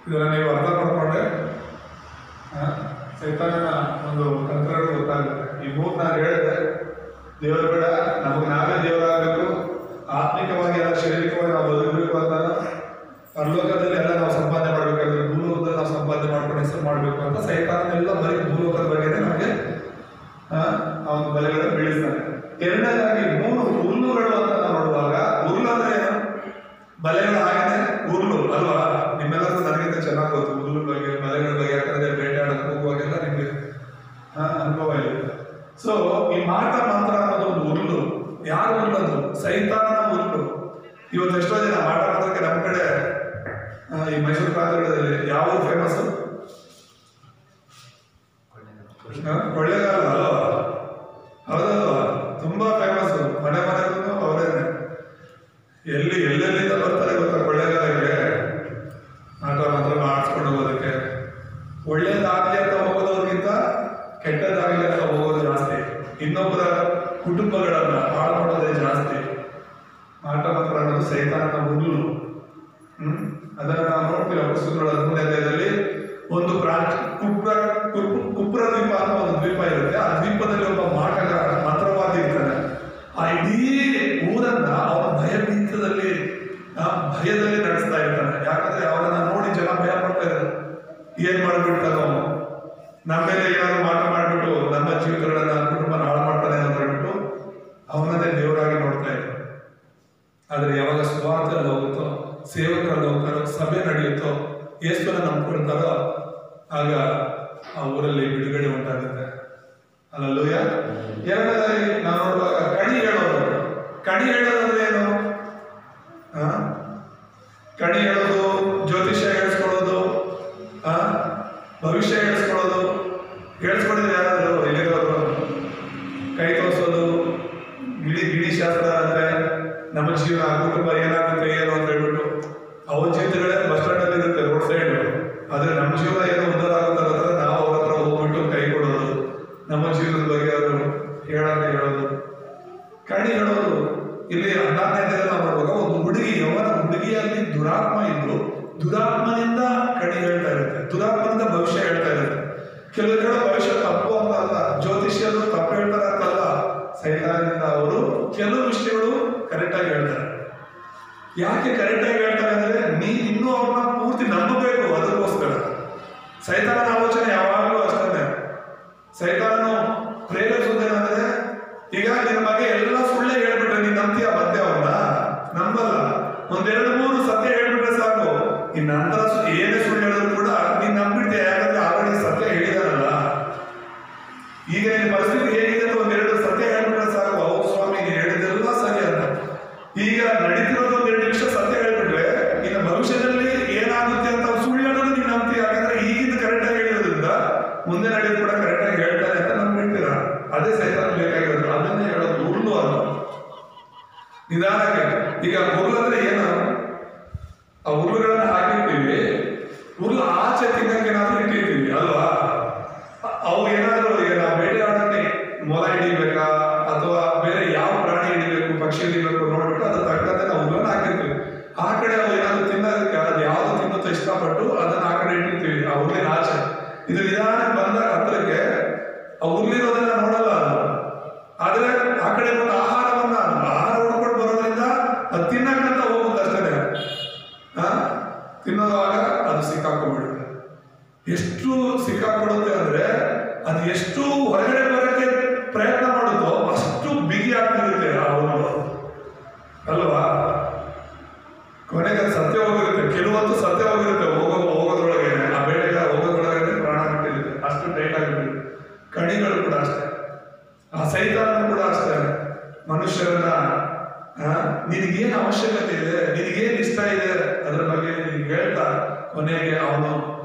ಇದನ್ನ ನೀವು ಅರ್ಥ ಮಾಡ್ಕೊಂಡ್ರೆ ಸೈತಾನನ ಒಂದು ತಂತ್ರಗಳು ಗೊತ್ತಾಗುತ್ತೆ. ಈ 3 ನಾನು ಹೇಳಿದೆ, ದೇವರು ಬೇಡ, ನಮಗೆ ನಾವೇ ದೇವರಾಗಬೇಕು, ಆತ್ಮಿಕವಾಗಿ ಎಲ್ಲ ಶಾರೀರಿಕವಾಗಿ ನಾವು ಬದುಕಬೇಕು ಅಂತ, ಪರಲೋಕದಲ್ಲಿ ಎಲ್ಲ ನಾವು ಸಂಪಾದನೆ ಮಾಡಬೇಕಾದ್ರೆ ಭೂಲೋಕದಲ್ಲಿ ನಾವು ಸಂಪಾದನೆ ಮಾಡ್ಕೊಂಡು ಹೆಸರು ಮಾಡಬೇಕು ಅಂತ ಸೈತಾನನೆಲ್ಲ ಬರೀ ಭೂಲೋಕದ ಬಗ್ಗೆನೇ ನಮಗೆ ಅವನ ಬಲೆಗಳನ್ನು ಬೀಳಿಸ್ತಾನೆ. ಎರಡನೇದಾಗಿ 3 ಉರುಳುಗಳು ಅಂತ ನಾವು ನೋಡುವಾಗ, ಉರುಳು ಅಂದ್ರೆ ಏನು? ಬಲೆಗಳು ಹಾಗೆ ಉರುಳು ಅಲ್ವಾ? ನಿಮ್ಮೆಲ್ಲರೂ ನನಗಿಂತ ಚೆನ್ನಾಗಿ ಗೊತ್ತು ಉರುಳು ಬಗ್ಗೆ, ಬಲೆಗಳ ಬಗ್ಗೆ. ಯಾಕಂದ್ರೆ ಬೇಟೆಯಾಡಕ್ಕೆ ಹೋಗುವಾಗೆಲ್ಲ ನಿಮಗೆ ಅನುಭವ ಇರುತ್ತೆ. ಸೊ ಈ ಮಾಟ ಮಂತ್ರ ಅನ್ನೋದು ಒಂದು ಉರುಳು. ಯಾರು ಉರುಳದು? ಸೈತಾನನ ಉರುಳು. ಇವತ್ತು ಎಷ್ಟೋ ಜನ ಮಾಟ ಮಂತ್ರಕ್ಕೆ ನಮ್ಮ ಕಡೆ ಈ ಮೈಸೂರು ಪ್ರಾಂತಗಳಲ್ಲಿ ಯಾವ ಫೇಮಸ್? ಕೊಳ್ಳೇಗಾಲ ಅಲ್ವಾ? ಹೌದಲ್ವಾ? ತುಂಬಾ ಫೇಮಸ್. ಮನೆ ಮನೆಗೂ ಅವರೇನೆ. ಎಲ್ಲೆಲ್ಲಿಂದ ಬರ್ತಾರೆ ಗೊತ್ತಾ ಕೊಳ್ಳೇಗಾಲಕ್ಕೆ ಮಾಟ ಮಂತ್ರ ಮಾಡಿಸ್ಕೊಂಡು ಹೋಗೋದಕ್ಕೆ. ಒಳ್ಳೇದಾಗ್ಲಿ ಅಂತ ಹೋಗೋದವ್ರಿಗಿಂತ ಕೆಟ್ಟದಾಗ್ಲಿ ಅಂತ ಹೋಗೋದು ಜಾಸ್ತಿ. ಇನ್ನೊಬ್ಬರ ಕುಟುಂಬಗಳನ್ನ ಹಾಳು ಮಾಡೋದೇ ಜಾಸ್ತಿ. ಮಾಟ ಮಂತ್ರ ಅನ್ನೋದು ಸೈತಾನನ ಹುಲ್ಲು. ಅದನ್ನ ನಾವು ನೋಡ್ತೀವಿ ಪುಸ್ತಕಗಳ 10ನೇ ಅಧ್ಯಾಯದಲ್ಲಿ. ಒಂದು ಕುಪ್ರ ದ್ವೀಪ ಅನ್ನೋ ಒಂದು ದ್ವೀಪ ಇರುತ್ತೆ. ಆ ದ್ವೀಪದಲ್ಲಿ ಒಬ್ಬ ಮಾಟಗಾರ ಮಂತ್ರವಾದಿ ಇರ್ತಾನೆ. ಆ ಇಡೀ ಊರನ್ನ ಅವನ ಭಯದಲ್ಲಿ ನಡೆಸ್ತಾ ಇರ್ತಾನೆ. ಯಾಕಂದ್ರೆ ಅವರನ್ನ ನೋಡಿ ಜನ ಭಯ ಪಡ್ತಾ ಇದ್ದಾರೆ. ಏನ್ ಮಾಡ್ಬಿಡ್ತಾನೋ, ನಮ್ಮ ಮೇಲೆ ಏನಾದ್ರು ಮಾಟ ಮಾಡ್ಬಿಟ್ಟು ನಮ್ಮ ಜೀವಿತಗಳನ್ನ ಕುಟುಂಬನ ಹಾಳು ಮಾಡ್ತಾನೆ ಅಂತ ಹೇಳ್ಬಿಟ್ಟು ಅವನನ್ನೇ ದೇವರಾಗಿ ನೋಡ್ತಾ ಇದ್ದಾರೆ. ಆದ್ರೆ ಯಾವಾಗ ಸ್ವಾರ್ಥದಲ್ಲಿ ಹೋಗುತ್ತೋ, ಸೇವಕರಲ್ಲಿ ಹೋಗ್ತಾರೋ, ಸಭೆ ನಡೆಯುತ್ತೋ, ಯೇಸುವನ್ನ ನಂಬ್ಕೊಳ್ತಾರೋ, ಆಗ ಆ ಊರಲ್ಲಿ ಬಿಡುಗಡೆ ಉಂಟಾಗುತ್ತೆ. ಅಲ್ಲೂಯ. ಎರಡನೇದಾಗಿ ನಾವು ನೋಡುವಾಗ ಕಣಿ ಹೇಳೋದಂದ್ರೆ ಏನು? ಕಣಿ ಹೇಳೋದು, ಜ್ಯೋತಿಷ್ಯ ಹೇಳಿಸ್ಕೊಳ್ಳೋದು, ಭವಿಷ್ಯ ಹೇಳಿಸ್ಕೊಂಡಿದ್ರೆ ಯಾರಾದ್ರು ಎಲ್ಲಿರೋರು ಕೈ ತೋರಿಸೋದು, ಗಿಡಿ ಶಾಸ್ತ್ರ ಅಂದ್ರೆ ನಮ್ಮ ಜೀವನ ಕುಟುಂಬ ಏನಾಗುತ್ತೆ ಏನು ಅಂತ ಹೇಳ್ಬಿಟ್ಟು ಅವ್ರ ಜೀವಿತಗಳೇ ಬಸ್ ಸ್ಟ್ಯಾಂಡ್ ಅಲ್ಲಿ ಇರುತ್ತೆ, ರೋಡ್ ಸೈಡ್. ಆದ್ರೆ ನಮ್ಮ ಜೀವನ ಏನೋ ಉದ್ಧಾರ ಆಗುತ್ತಲ್ಲ, ನಾವು ಅವ್ರ ಹತ್ರ ಹೋಗ್ಬಿಟ್ಟು ಕೈ ಕೊಡೋದು, ನಮ್ಮ ಜೀವನದ ಬಗ್ಗೆ ಅವರು ಹೇಳೋದು, ಕಣಿ ಹೇಳೋದು. ಇಲ್ಲಿ 14ನೇ ನಾವು ನೋಡುವಾಗ ಒಂದು ಹುಡುಗಿಯಲ್ಲಿ ದುರಾತ್ಮ ಇದ್ದು ದುರಾತ್ಮನಿಂದ ಕಣಿ ಹೇಳ್ತಾ ಇರುತ್ತೆ, ದುರಾತ್ಮನಿಂದ ಭವಿಷ್ಯ ಹೇಳ್ತಾ ಇರುತ್ತೆ. ಕೆಲವರು ಹೇಳೋ ಭವಿಷ್ಯ ತಪ್ಪು ಅಂತ ಅಲ್ಲ, ಜ್ಯೋತಿಷ್ಯರು ತಪ್ಪು ಹೇಳ್ತಾರೆ ಅಂತಲ್ಲ, ಸೈತಾನದಿಂದ ಅವರು ಕೆಲವು ವಿಷಯಗಳು ಕರೆಕ್ಟ್ ಆಗಿ ಹೇಳ್ತಾರೆ. ಯಾಕೆ ಕರೆಕ್ಟ್ ಆಗಿ ಹೇಳ್ತಾರೆ ಅಂದ್ರೆ ಇನ್ನೂ ಅವ್ರನ್ನ ಪೂರ್ತಿ ನಂಬಬೇಕು. ಅದಕ್ಕೋಸ್ಕರ ಸೈತಾನನ ಆಲೋಚನೆ ಯಾವಾಗಲೂ ಅಷ್ಟೇ. ಸೈತಾನನು ಪ್ರೇರೇಪಿಸೋದೇನಂದ್ರೆ, ಈಗ ನಿನ್ನ ಬಗ್ಗೆ ಎಲ್ಲ ಸುಳ್ಳೇ ಹೇಳ್ಬಿಟ್ರೆ ನೀನ್ ನಂಬ್ತೀಯ ಮತ್ತೆ ಅವನ್ನ ನಂಬಲ್ಲ. 1-2-3 ಸತ್ಯ ಹೇಳ್ಬಿಟ್ರೆ ಸಾಕು, ಇನ್ ನಂತರ ಏನೇ ಸುಳ್ಳು ಹೇಳಿದ್ರು ಕೂಡ ನೀನ್ ನಂಬಿಡ್ತೀಯ. ಯಾಕಂದ್ರೆ ಆಲ್ರೆಡಿ ಸತ್ಯ ಹೇಳಿದಾರಲ್ಲ. ಈಗ ನಿನ್ನ ಪರಿಸ್ಥಿತಿ ಹೇಗಿದೆ ಅಂತ 1-2 ಸತ್ಯ ಹೇಳ್ಬಿಟ್ರೆ ಸಾಕು, ಹೌದು ಸ್ವಾಮಿ ನೀನು ಹೇಳಿದೆಲ್ಲ ಸರಿ ಅಂತ. ಈಗ ನಡೀತಿರೋದು 1-2 ನಿಮಿಷ ಸತ್ಯ ಹೇಳ್ಬಿಟ್ರೆ ಇನ್ನು ಭವಿಷ್ಯದಲ್ಲಿ ಏನಾಗುತ್ತೆ ಅಂತ ಸುಳ್ಳು ಹೇಳೋದು ನೀನ್ ನಂಬ್ತೀಯ. ಯಾಕಂದ್ರೆ ಈಗಿಂದ ಕರೆಕ್ಟ್ ಆಗಿ ಹೇಳಿರೋದ್ರಿಂದ ಮುಂದೆ ನಡೆಯೋದು ಕೂಡ ಕರೆಕ್ಟ್ ಆಗಿ ಹೇಳ್ತಾರೆ ಅಂತ ನಂಬಿಡ್ತೀರ. ಅದೇ ಸೈತಾನ ಬೇಕಾಗಿರೋದು, ಅದನ್ನೇ ಹೇಳೋದು. ಹುಲ್ಲು ಅದು ನಿಧಾನಕ್ಕೆ. ಈಗ ಹುಲ್ಲು ಅಂದ್ರೆ ಏನು? ಆ ಹುಲ್ಲುಗಳನ್ನ ಹಾಕಿರ್ತೀವಿ, ಹುಲ್ಲು ಆಚೆ ತಿನ್ನಕ್ಕೆ ಏನಾದ್ರೂ ಇಟ್ಟಿರ್ತೀವಿ ಅಲ್ವಾ? ಅವು ಏನಾದ್ರು ಈಗ ನಾವು ಬೇಟೆ ಆಡೋಕೆ ಮೊಲ ಹಿಡಿಬೇಕಾ ಅಥವಾ ಬೇರೆ ಯಾವ ಪ್ರಾಣಿ ಹಿಡಿಬೇಕು, ಪಕ್ಷಿ ಹಿಡಿಬೇಕು ನೋಡ್ಬಿಟ್ಟು ಅದ್ರ ತಕ್ಕಂತೆ ನಾವು ಹುಲ್ಲನ್ನು ಹಾಕಿರ್ತೀವಿ. ಆ ಕಡೆ ಅವು ಏನಾದ್ರು ತಿನ್ನೋದಕ್ಕೆ ಅದು ಯಾವ್ದು ತಿನ್ನುತ್ತೋ ಇಷ್ಟಪಟ್ಟು ಅದನ್ನ ಆ ಕಡೆ ಇಟ್ಟಿರ್ತೀವಿ, ಆ ಹುಲ್ಲಿನ ಆಚೆ. ಇದು ನಿಧಾನಕ್ಕೆ ಬಂದಾಗ ಹತ್ರಕ್ಕೆ ಆ ಹುಲ್ಲಿರೋದನ್ನ ನೋಡಲ್ಲ ಅದು. ಆದ್ರೆ ಆ ಕಡೆ ಒಂದು ಆಹಾರ ಹುಡ್ಕೊಂಡು ಬರೋದ್ರಿಂದ ಅದು ತಿನ್ನಕ್ಕಂತ ಹೋಗುತ್ತೆ ಅಷ್ಟೇ. ತಿನ್ನೋದಾಗ ಅದು ಸಿಕ್ಕಾಕೊಂಡ್ಬಿಡುತ್ತೆ. ಎಷ್ಟು ಸಿಕ್ಕಾಕೊಡುತ್ತೆ ಅಂದ್ರೆ ಅದು ಎಷ್ಟು ಹೊರಗಡೆ ಬರೋಕ್ಕೆ ಪ್ರಯತ್ನ ಮಾಡುತ್ತೋ ಅಷ್ಟು ಬಿಗಿ ಆಗ್ತಿರುತ್ತೆ ಆ ಹುಲ್ಲು ಅಲ್ವಾ? ಕೊನೆಗೆ ಸತ್ಯ ಹೋಗಿರುತ್ತೆ, ಕೆಲವೊಂದು ಸತ್ಯ ಹೋಗಿರುತ್ತೆ ಹೋಗೋದ್ರೊಳಗೆ, ಆ ಬೇಟೆಗಾರ ಹೋಗೋದ್ರೊಳಗೆ ಪ್ರಾಣ ಬಿಟ್ಟಿರುತ್ತೆ, ಅಷ್ಟು ಟೈಟ್ ಆಗಿರುತ್ತೆ. ಕಣಿಗಳು ಕೂಡ ಅಷ್ಟೇ, ಆ ಸೈತಾನ ಕೂಡ ಅಷ್ಟೇ. ಮನುಷ್ಯರನ್ನ ನಿನಗೇನು ಅವಶ್ಯಕತೆ ಇದೆ, ನಿನಗೇನು ಇಷ್ಟ ಇದೆ ಅದ್ರ ಬಗ್ಗೆ ನಿನಗೆ ಹೇಳ್ತಾ ಕೊನೆಗೆ ಅವನು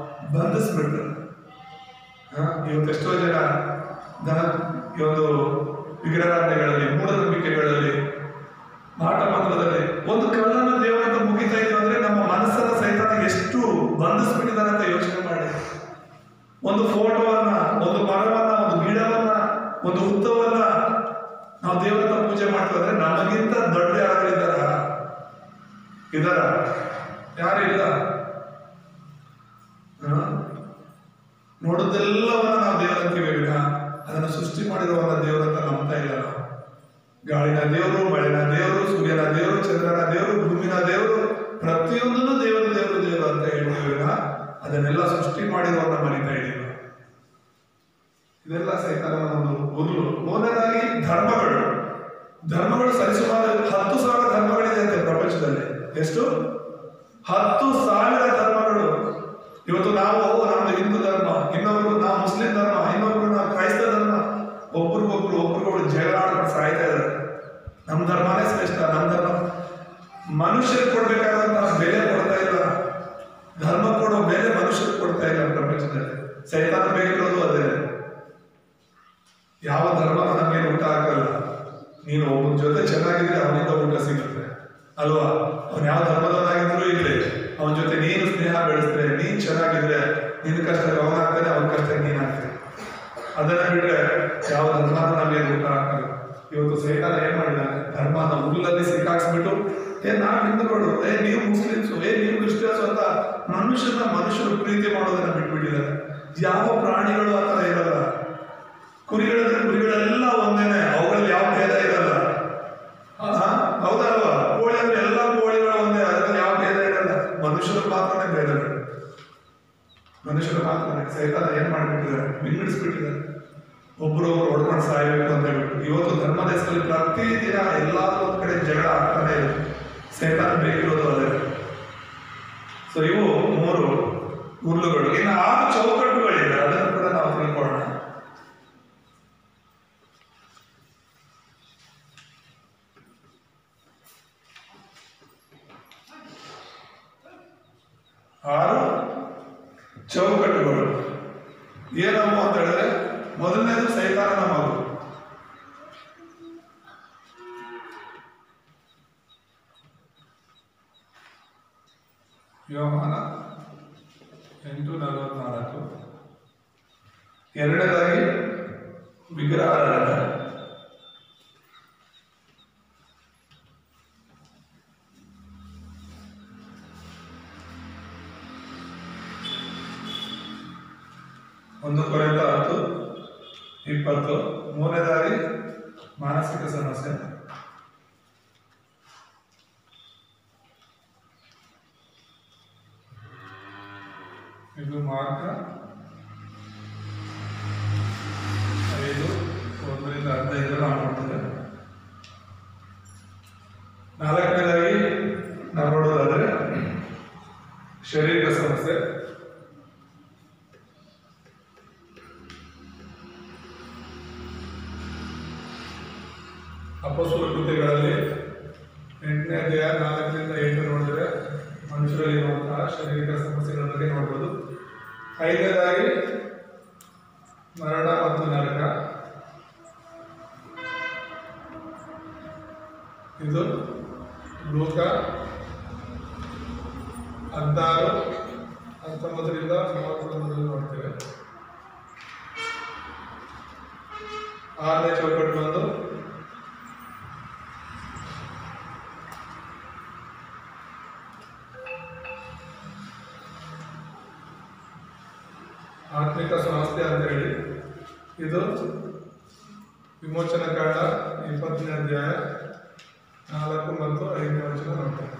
ಬಂಧಿಸ್ಬಿಡ್ತಾನೆ. ಇವತ್ತು ಎಷ್ಟೋ ಜನ ಈ ಒಂದು ವಿಗ್ರಹಾರಾಧನೆಗಳಲ್ಲಿ, ಮೂಢನಂಬಿಕೆಗಳಲ್ಲಿ, ಮಾಟ ಮಂತ್ರದಲ್ಲಿ ಒಂದು ಕಲ್ಲನ್ನು ದೇವರಂತ ಮುಗಿತಾ ಇದ್ರು ಅಂದ್ರೆ ನಮ್ಮ ಮನಸ್ಸನ್ನ ಸೈತಾನ ಎಷ್ಟು ಬಂಧಿಸ್ಬಿಟ್ಟಿದ್ದಾನೆ ಅಂತ ಯೋಚನೆ ಮಾಡಿ. ಒಂದು ಫೋಟೋವನ್ನ, ಒಂದು ಮರವನ್ನ, ಒಂದು ಗಿಡವನ್ನ, ಒಂದು ಹುತ್ತವನ್ನ ನಾವು ದೇವರಂತ ಪೂಜೆ ಮಾಡ್ತೀವಿ. ನಮಗಿಂತ ದೊಡ್ಡ ಯಾರು ಇದಾರ? ಯಾರು ಇಲ್ಲ. ನೋಡುದೆಲ್ಲವನ್ನ ನಾವು ದೇವರಂತೀವಿ ವಿನ ಅದನ್ನ ಸೃಷ್ಟಿ ಮಾಡಿರುವಂತ ದೇವರಂತ ನಂಬ್ತಾ ಇಲ್ಲ ನಾವು. ಗಾಳಿನ ದೇವರು, ಮಳೆನ ದೇವರು, ಸೂರ್ಯನ ದೇವರು, ಚಂದ್ರನ ದೇವರು, ಭೂಮಿನ ದೇವರು, ಪ್ರತಿಯೊಂದನ್ನು ದೇವರು ದೇವರು ದೇವರು ಅಂತ ಹೇಳ್ತೀವಿ ವಿನ ಅದನ್ನೆಲ್ಲ ಸೃಷ್ಟಿ ಮಾಡಿರುವಂತ ಮನಿತಾ ಇದೀವಿ. ಇದೆಲ್ಲ ಸೈತಾನನ ಒಂದು ಹುಲ್ಲು. ಮೂರನೇದಾಗಿ ಧರ್ಮಗಳು ಸರಿಸುಮಾರು 10,000 ಧರ್ಮಗಳಿದೆ ಅಂತೆ ಪ್ರಪಂಚದಲ್ಲಿ. ಎಷ್ಟು? 10,000 ಧರ್ಮಗಳು. ಇವತ್ತು ನಾವು ನಮ್ದು ಹಿಂದೂ ಧರ್ಮ, ಇನ್ನೊಬ್ರು ನಾವು ಮುಸ್ಲಿಂ ಧರ್ಮ, ಇನ್ನೊಬ್ರು ನಾವು ಕ್ರೈಸ್ತ ಧರ್ಮ, ಒಬ್ರಿಗೊಬ್ರು ಜಗಳ ಆಡ್ಕೊಂಡು ಸಾಯ್ತಾ ಇದ್ದಾರೆ. ನಮ್ಮ ಧರ್ಮನೇ ಶ್ರೇಷ್ಠ, ನಮ್ಮ ಧರ್ಮ. ಮನುಷ್ಯರಿಗೆ ಕೊಡ್ಬೇಕಾದಂತಹ ಬೆಲೆ ಕೊಡ್ತಾ ಇಲ್ಲ, ಧರ್ಮ ಕೊಡೋ ಬೆಲೆ ಮನುಷ್ಯರಿಗೆ ಕೊಡ್ತಾ ಇಲ್ಲ ಪ್ರಪಂಚದಲ್ಲಿ. ಸೈತಾನ ಬೇಕಿರೋದು ಅದೇ. ಯಾವ ಧರ್ಮ ನಮ್ಗೇನು ಊಟ ಹಾಕಲ್ಲ. ನೀನು ಒಬ್ಬನ ಜೊತೆ ಚೆನ್ನಾಗಿದ್ರೆ ಅವನಿಂದ ಊಟ ಸಿಗುತ್ತೆ ಅಲ್ವಾ? ಅವನು ಯಾವ ಧರ್ಮದವನಾಗಿದ್ರು ಇರ್ಲಿ, ಅವನ ಜೊತೆ ನೀನು ಸ್ನೇಹ ಬೆಳೆಸಿದ್ರೆ, ನೀನ್ ಚೆನ್ನಾಗಿದ್ರೆ ನಿನ್ನ ಕಷ್ಟಕ್ಕೆ ಅವನಾಗ್ತಾನೆ, ಅವನ ಕಷ್ಟಕ್ಕೆ ನೀನ್ ಆಗ್ತಾನೆ. ಅದನ್ನ ಬಿಟ್ರೆ ಯಾವ ಧರ್ಮ ನಮ್ಗೆ ಊಟ ಹಾಕಲ್ಲ. ಇವತ್ತು ಸೈತಾನ ಏನ್ ಮಾಡಿದ್ದಾನೆ, ಧರ್ಮನ ಹುಲ್ಲಲ್ಲಿ ಸಿಕ್ಕಾಕ್ಸ್ಬಿಟ್ಟು ನಾವು ಹಿಂದೂಗಳು, ನೀವು ಮುಸ್ಲಿಮ್ಸು, ನೀವು ಕ್ರಿಶ್ಚಿಯನ್ಸ್ ಅಂತ ಮನುಷ್ಯರು ಪ್ರೀತಿ ಮಾಡೋದನ್ನ ಬಿಟ್ಬಿಟ್ಟಿದ್ದಾರೆ. ಯಾವ ಪ್ರಾಣಿಗಳು ಆ ಥರ ಇರಲ್ಲ. ಕುರಿಗಳೆಲ್ಲ ಒಂದೇನೆ, ಅವುಗಳಲ್ಲಿ ಯಾವ ಭೇದ ಇರಲ್ಲ. ಹೌದಲ್ವಾ? ಕೋಳಿ ಅಂದ್ರೆ ಎಲ್ಲ ಕೋಳಿಗಳು ಒಂದೇ, ಅದರಲ್ಲಿ ಯಾವ ಭೇದ ಇರಲ್ಲ. ಮನುಷ್ಯರು ಮಾತ್ರನೇ ಭೇದಗಳು, ಮನುಷ್ಯರು ಮಾತ್ರನೇ. ಸೈತಾನ ಏನ್ ಮಾಡ್ಬಿಟ್ಟಿದ್ದಾರೆ, ವಿಂಗಡಿಸ್ಬಿಟ್ಟಿದ್ದಾರೆ. ಒಬ್ಬರೊಬ್ರು ಹೊಡ್ಕೊಂಡು ಸಾಯಬೇಕು ಅಂತ ಹೇಳ್ಬಿಟ್ಟು. ಇವತ್ತು ಧರ್ಮ ದೇಶದಲ್ಲಿ ಪ್ರತಿದಿನ ಎಲ್ಲಾದ್ರೂ ಒಂದ್ ಕಡೆ ಜಗಳ ಆಗ್ತಾನೆ ಇದೆ. ಸೈತಾನ ಬೇಕಿರೋದು ಅದೇ. ಸೊ ಇವು 3 ಹುಲ್ಲುಗಳು. ಇನ್ನು 6 ಚೌಕಟ್ಟುಗಳಿದೆ, ಅದನ್ನು ಕೂಡ ನಾವು ತಿಳ್ಕೊಳ್ಳೋಣ. ಚೌಕಟ್ಟುಗಳು ಏನವು ಅಂತ ಹೇಳಿದ್ರೆ, ಮೊದಲನೇದು ಸೈತಾನನ ಮಗು. ಯೋಹಾನ 8:44. ಎರಡನೇದಾಗಿ ವಿಗ್ರಹಾರಾಧನೆ. ಒಂದು ಕೊರಿಂಥ 10:20. ಮೂರನೇದಾಗಿ ಮಾನಸಿಕ ಸಮಸ್ಯೆ. ಇದು ಮಾರ್ಕ 5:1-15 ನಾವು ನೋಡ್ತೇವೆ. ನಾಲ್ಕನೇದಾಗಿ ನಾವು ನೋಡೋದಾದ್ರೆ ಶಾರೀರಿಕ ಸಮಸ್ಯೆ. ಅಪೊಸ್ತಲರ ಕೃತ್ಯಗಳಲ್ಲಿ 8ನೇ ಅಧ್ಯಾಯ 4-8 ನೋಡಿದ್ರೆ ಮನುಷ್ಯರಲ್ಲಿ ಇರುವಂತಹ ಶಾರೀರಿಕ ಸಮಸ್ಯೆಗಳ ಬಗ್ಗೆ ನೋಡ್ಬೋದು. 5ನೇದಾಗಿ ಮರಣ ಮತ್ತು ನರಕ. ಇದು ಲೂಕ 16:19-31 ನೋಡ್ತೇವೆ. 6ನೇ ಚೌಕಟ್ಟು ಬಂದು ಆತ್ಮಿಕ ಸ್ವಾಸ್ಥ್ಯ ಅಂತ ಹೇಳಿ. ಇದು ವಿಮೋಚನ ಕಾಂಡ 20ನೇ ಅಧ್ಯಾಯ 4 ಮತ್ತು 5ನೇ ವಚನ ನೋಡ್ತಾರೆ.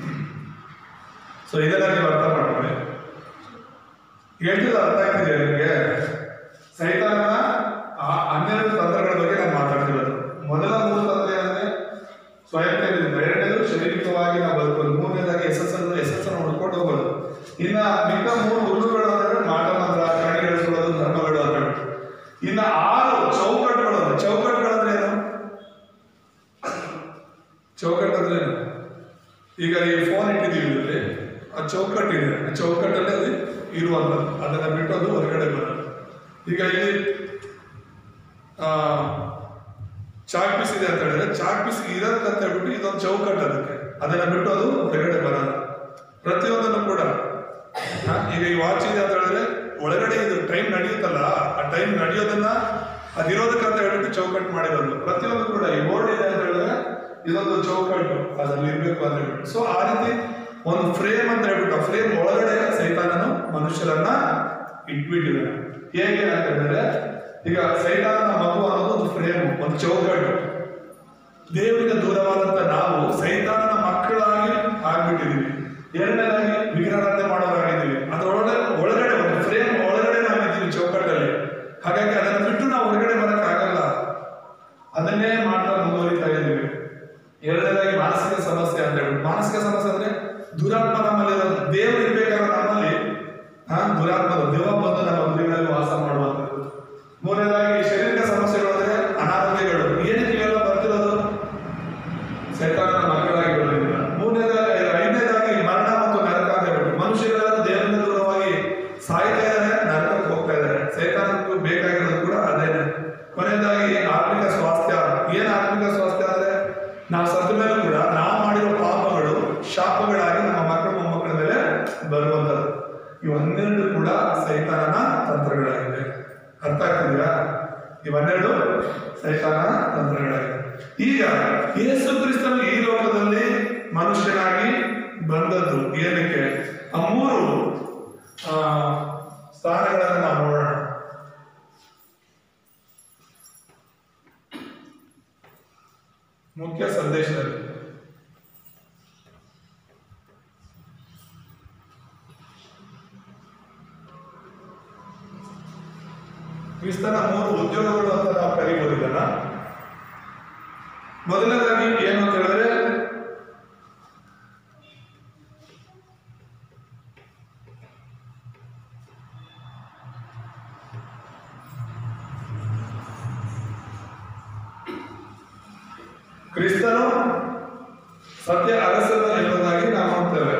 ಸೊ ಇದೆಲ್ಲ ನೀವು ಅರ್ಥ ಮಾಡ್ಕೊಳ್ಳಿ. ಹೇಳ್ತಿದ್ದು ಅರ್ಥ ಆಗ್ತಿದೆ ನಿಮಗೆ? ಸೈತಾನನ 12 ತಂತ್ರಗಳ ಬಗ್ಗೆ ನಾನು ಮಾತಾಡ್ತಿರೋದು. ಮೊದಲ 3 ತಂತ್ರ ಏನಂದ್ರೆ ಸ್ವಯಂ ಪ್ರೇರಿತ, ಎರಡನೇದು ಶಾರೀರಿಕವಾಗಿ ನಾವು ಬದುಕೋದು, ಮೂರನೇದಾಗಿ ಯಶಸ್ಸನ್ನು ಹುಡ್ಕೊಂಡು ಹೋಗೋದು. ಇನ್ನ ಮಿಕ್ಕ 3 ಹುಲ್ಲುಗಳು ಅಂದ್ರೆ ಮಾಟ ಮಂತ್ರ, ಕಣಿ ಹೇಳಿಸ್ಕೊಳ್ಳೋದು, ಧರ್ಮಗಳು ಅಂತ ಹೇಳ್ಬಿಟ್ಟು. ಇನ್ನ 6 ಚೌಕಟ್ಟುಗಳು. ಚೌಕಟ್ಟುಗಳಂದ್ರೆ ಏನು? ಚೌಕಟ್ಟು ಅಂದ್ರೆ ಏನು? ಈಗ ಈ ಫೋನ್ ಇಟ್ಟಿದ್ದೀವಿ, ಇದರಲ್ಲಿ ಆ ಚೌಕಟ್ಟು ಇದೆ. ಆ ಚೌಕಟ್ಟಲ್ಲಿ ಅದು ಇರುವಂಥದ್ದು, ಅದನ್ನ ಬಿಟ್ಟು ಅದು ಹೊರಗಡೆ ಬರೋದು. ಈಗ ಇಲ್ಲಿ ಚಾಕ್ ಪೀಸ್ ಇದೆ ಅಂತ ಹೇಳಿದ್ರೆ, ಚಾಕ್ ಪೀಸ್ ಇರೋದಕ್ಕಂತ ಹೇಳ್ಬಿಟ್ಟು ಇದೊಂದು ಚೌಕಟ್ಟು, ಅದನ್ನ ಬಿಟ್ಟು ಅದು ಹೊರಗಡೆ ಬರಲ್ಲ. ಪ್ರತಿಯೊಂದನ್ನು ಕೂಡ ಈಗ ಈ ವಾಚ್ ಇದೆ ಅಂತ ಹೇಳಿದ್ರೆ ಒಳಗಡೆ ಇದು ಟೈಮ್ ನಡೆಯುತ್ತಲ್ಲ, ಆ ಟೈಮ್ ನಡೆಯೋದನ್ನ ಅದಿರೋದಕ್ಕಂತ ಹೇಳ್ಬಿಟ್ಟು ಚೌಕಟ್ಟು ಮಾಡಿರೋದು. ಪ್ರತಿಯೊಂದು ಕೂಡ ಈ ಬೋರ್ಡ್ ಇದೆ ಅಂತ ಹೇಳಿದ್ರೆ ಇದೊಂದು ಚೌಕಟ್ಟು ಅದ್ರಲ್ಲಿ ಇರ್ಬೇಕು ಅಂತ ಹೇಳ್ಬಿಟ್ಟು. ಸೊ ಆ ರೀತಿ ಒಂದು ಫ್ರೇಮ್ ಅಂತ ಹೇಳ್ಬಿಟ್ಟು, ಆ ಫ್ರೇಮ್ ಒಳಗಡೆ ಸೈತಾನನು ಮನುಷ್ಯರನ್ನ ಇಟ್ಬಿಟ್ಟಿದ್ದಾನೆ. ಹೇಗೆ ಅಂತ ಹೇಳಿದ್ರೆ, ಈಗ ಸೈತಾನನ ಮಗು ಅನ್ನೋದು ಒಂದು ಫ್ರೇಮ್, ಒಂದು ಚೌಕಟ್ಟು. ದೇವರಿಗೆ ದೂರವಾದಂತ ನಾವು ಸೈತಾನನ ಮಕ್ಕಳಾಗಿ ಆಗ್ಬಿಟ್ಟಿದೀವಿ. ಎರಡನೇದಾಗಿ ವಿಗ್ರಹಾರಾಧನೆ ಮಾಡೋರಾಗಿದ್ದೀವಿ. ಒಳಗಡೆ ಒಂದು ಫ್ರೇಮ್ ಒಳಗಡೆ ನಾವಿದ್ದೀವಿ ಚೌಕಟ್ಟಲ್ಲಿ. ಹಾಗಾಗಿ ಅದನ್ನು ಬಿಟ್ಟು ನಾವು ಹೊರಗಡೆ ಬರಕ್ ಆಗಲ್ಲ, ಅದನ್ನೇ ಮಾಡ್ತಾ ಮುಂದುವರಿತಾ ಇದ್ದೀವಿ. ಎರಡನೇದಾಗಿ ಮಾನಸಿಕ ಸಮಸ್ಯೆ ಅಂತ ಹೇಳಿ. ಮಾನಸಿಕ ಸಮಸ್ಯೆ ಅಂದ್ರೆ ದುರಾತ್ಮ ನಮ್ಮಲ್ಲಿ ಇರೋದು. ದೇವರು ಇರ್ಬೇಕಾದ್ರೆ ನಮ್ಮಲ್ಲಿ ದುರಾತ್ಮದ ದೆವ್ವ ಬಂದು ನಮ್ಮ ಹೃದಯಗಳಲ್ಲಿ ವಾಸ ಮಾಡುವಂಥದ್ದು. ಮೂರನೇದಾಗಿ ಶಾರೀರಿಕ ಸಮಸ್ಯೆಗಳು ಅಂದ್ರೆ ಅನಾರೋಗ್ಯಗಳು. ಏನಕ್ಕೆ ಇವೆಲ್ಲ ಬರ್ತಿರೋದು? ಸೈತಾನನ ಮಕ್ಕಳಾಗಿ ಬರೋದ್ರಿಂದ. ಐದನೇದಾಗಿ ಮರಣ ಮತ್ತು ನರಕ ಅಂತ ಹೇಳ್ಬಿಟ್ಟು, ಮನುಷ್ಯರೆಲ್ಲ ದೇವರಿಂದ ದೂರವಾಗಿ ಸಾಯ್ತಾ ಇದ್ದಾರೆ, ನರಕಕ್ಕೆ ಹೋಗ್ತಾ ಇದ್ದಾರೆ. ಸೈತಾನಕ್ಕೂ ಬೇಕಾಗಿರೋದು ಕೂಡ ಅದೇನೆ. ಕೊನೆಯದಾಗಿ ಆತ್ಮಿಕ ಸ್ವಾಸ್ಥ್ಯ. ಏನ್ ಆತ್ಮಿಕ ಸ್ವಾಸ್ಥ್ಯ ಅಂದ್ರೆ, ನಾವು ಸತ್ತ ಮೇಲೂ ಕೂಡ ನಾವು ಮಾಡಿರೋ ಪಾಪಗಳು ಶಾಪಗಳಾಗಿ ನಮ್ಮ ಮಕ್ಕಳು ಮೊಮ್ಮಕ್ಕಳ ಮೇಲೆ ಬರುವಂಥದ್ದು. ಇವೆರಡು ಕೂಡ ಸೈತಾನನ ತಂತ್ರಗಳಾಗಿವೆ. ಅರ್ಥ ಆಗ್ತಿದೆಯಾ? ಇವೆರಡು ಸೈತಾನನ ತಂತ್ರಗಳಾಗಿವೆ. ಈಗ ಯೇಸು ಕ್ರಿಸ್ತನು ಈ ಲೋಕದಲ್ಲಿ ಮನುಷ್ಯನಾಗಿ ಬಂದದ್ದು ಏನಕ್ಕೆ? ಆ ಮೂರು ಸ್ಥಾನಗಳನ್ನು ನಾವು ನೋಡೋಣ. ಮುಖ್ಯ ಸಂದೇಶದಲ್ಲಿ ಕ್ರಿಸ್ತನ ಮೂರು ಉದ್ಯೋಗಗಳು ಅಂತ ನಾವು ಕರೀಬೋದಿಲ್ಲ. ಮೊದಲನೇದಾಗಿ ಏನು ಅಂತ ಹೇಳಿದ್ರೆ ಕ್ರಿಸ್ತನು ಸತ್ಯ ಅರಸನ ಎಂಬುದಾಗಿ ನಾವು ನೋಡ್ತೇವೆ.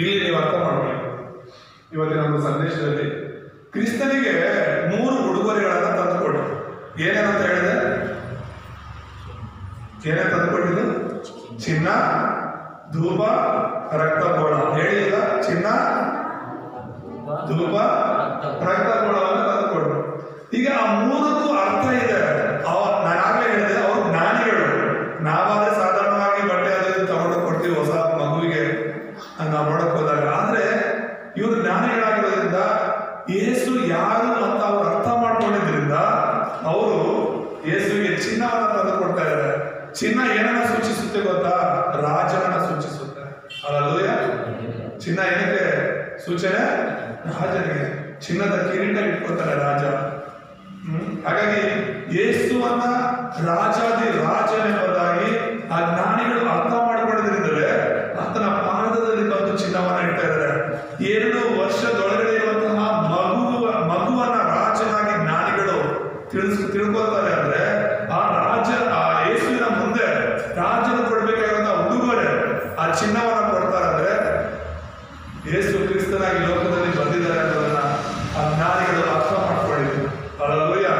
ಇಲ್ಲಿ ನೀವು ಅರ್ಥ ಮಾಡಬೇಕು. ಇವತ್ತಿನ ಒಂದು ಸಂದೇಶದಲ್ಲಿ ಕ್ರಿಸ್ತನಿಗೆ ಮೂರು ಉಡುಗೊರೆಗಳನ್ನ ತಂದುಕೊಟ್ಟು ಏನೇನಂತ ಹೇಳಿದೆ? ಏನೇ ತಂದುಕೊಟ್ಟಿದ್ದು? ಚಿನ್ನ, ಧೂಪ, ರಕ್ತಗೋಳ. ಹೇಳಿಲ್ಲ? ಚಿನ್ನ, ಧೂಪ, ರಕ್ತಗೋಳವನ್ನು ತಂದುಕೊಟ್ಟು. ಈಗ ಆ ಮೂರಕ್ಕೂ ಅರ್ಥ ಇದೆ. ನಾನಾಗಲೇ ಹೇಳಿದೆ, ಅವರು ಜ್ಞಾನಿಗಳು. ನಾವಾದ್ರೆ ಸಾಧಾರಣವಾಗಿ ಬಟ್ಟೆ ಅದನ್ನು ತಗೊಂಡು ಕೊಡ್ತೀವಿ ಹೊಸ ಮಗುವಿಗೆ ನಾವು ನೋಡಕ್ ಹೋದಾಗ. ಆದ್ರೆ ಇವರು ಜ್ಞಾನಿಗಳಾಗಿರೋದ್ರಿಂದ ಯೇಸು ಯಾರು ಅಂತ ಅವ್ರು ಅರ್ಥ ಮಾಡ್ಕೊಂಡಿದ್ರಿಂದ ಅವರು ಯೇಸುವಿಗೆ ಚಿನ್ನವನ್ನ ತಂದು ಕೊಡ್ತಾ ಇದ್ದಾರೆ. ಚಿನ್ನ ಏನನ್ನ ಸೂಚಿಸುತ್ತೆ ಗೊತ್ತಾ? ರಾಜನನ್ನ ಸೂಚಿಸುತ್ತೆ. ಹಲ್ಲೆಲೂಯಾ. ಚಿನ್ನ ಏನಕ್ಕೆ ಸೂಚನೆ? ರಾಜನಿಗೆ. ಚಿನ್ನದ ಕಿರೀಟ ಇಟ್ಕೊಳ್ತಾರೆ ರಾಜ. ಹಾಗಾಗಿ ಯೇಸುವನ್ನ ರಾಜಾದಿ ರಾಜನೆಂಬುದಾಗಿ ಆ ಜ್ಞಾನಿಗಳು ಅರ್ಥ ಮಾಡ್ಕೊಂಡಿದ್ರಿಂದಲೇ ಆತನ ಪಾದದಲ್ಲಿ ಬಂದು ಚಿನ್ನವನ್ನ ಇಡ್ತಾ ಇದ್ದಾರೆ. 2 ವರ್ಷದೊಳಗಡೆ ಇರುವಂತಹ ಮಗುವನ್ನ ರಾಜನಾಗಿ ಜ್ಞಾನಿಗಳು ತಿಳ್ಕೊಳ್ತಾರೆ. ಅಂದ್ರೆ ಆ ಯೇಸುವಿನ ಮುಂದೆ ರಾಜನು ಕೊಡ್ಬೇಕಾಗಿರುವಂತಹ ಉಡುಗೊರೆ ಆ ಚಿನ್ನವನ್ನ ಕೊಡ್ತಾರೆ. ಅಂದ್ರೆ ಯೇಸು ಕ್ರಿಸ್ತನಾಗಿ ಲೋಕದಲ್ಲಿ ಬಂದಿದ್ದಾರೆ ಅನ್ನೋದನ್ನ ಆ ಜ್ಞಾನಿಗಳು ಅರ್ಥ ಮಾಡ್ಕೊಂಡಿದ್ರು. ಹಲ್ಲೆಲೂಯಾ.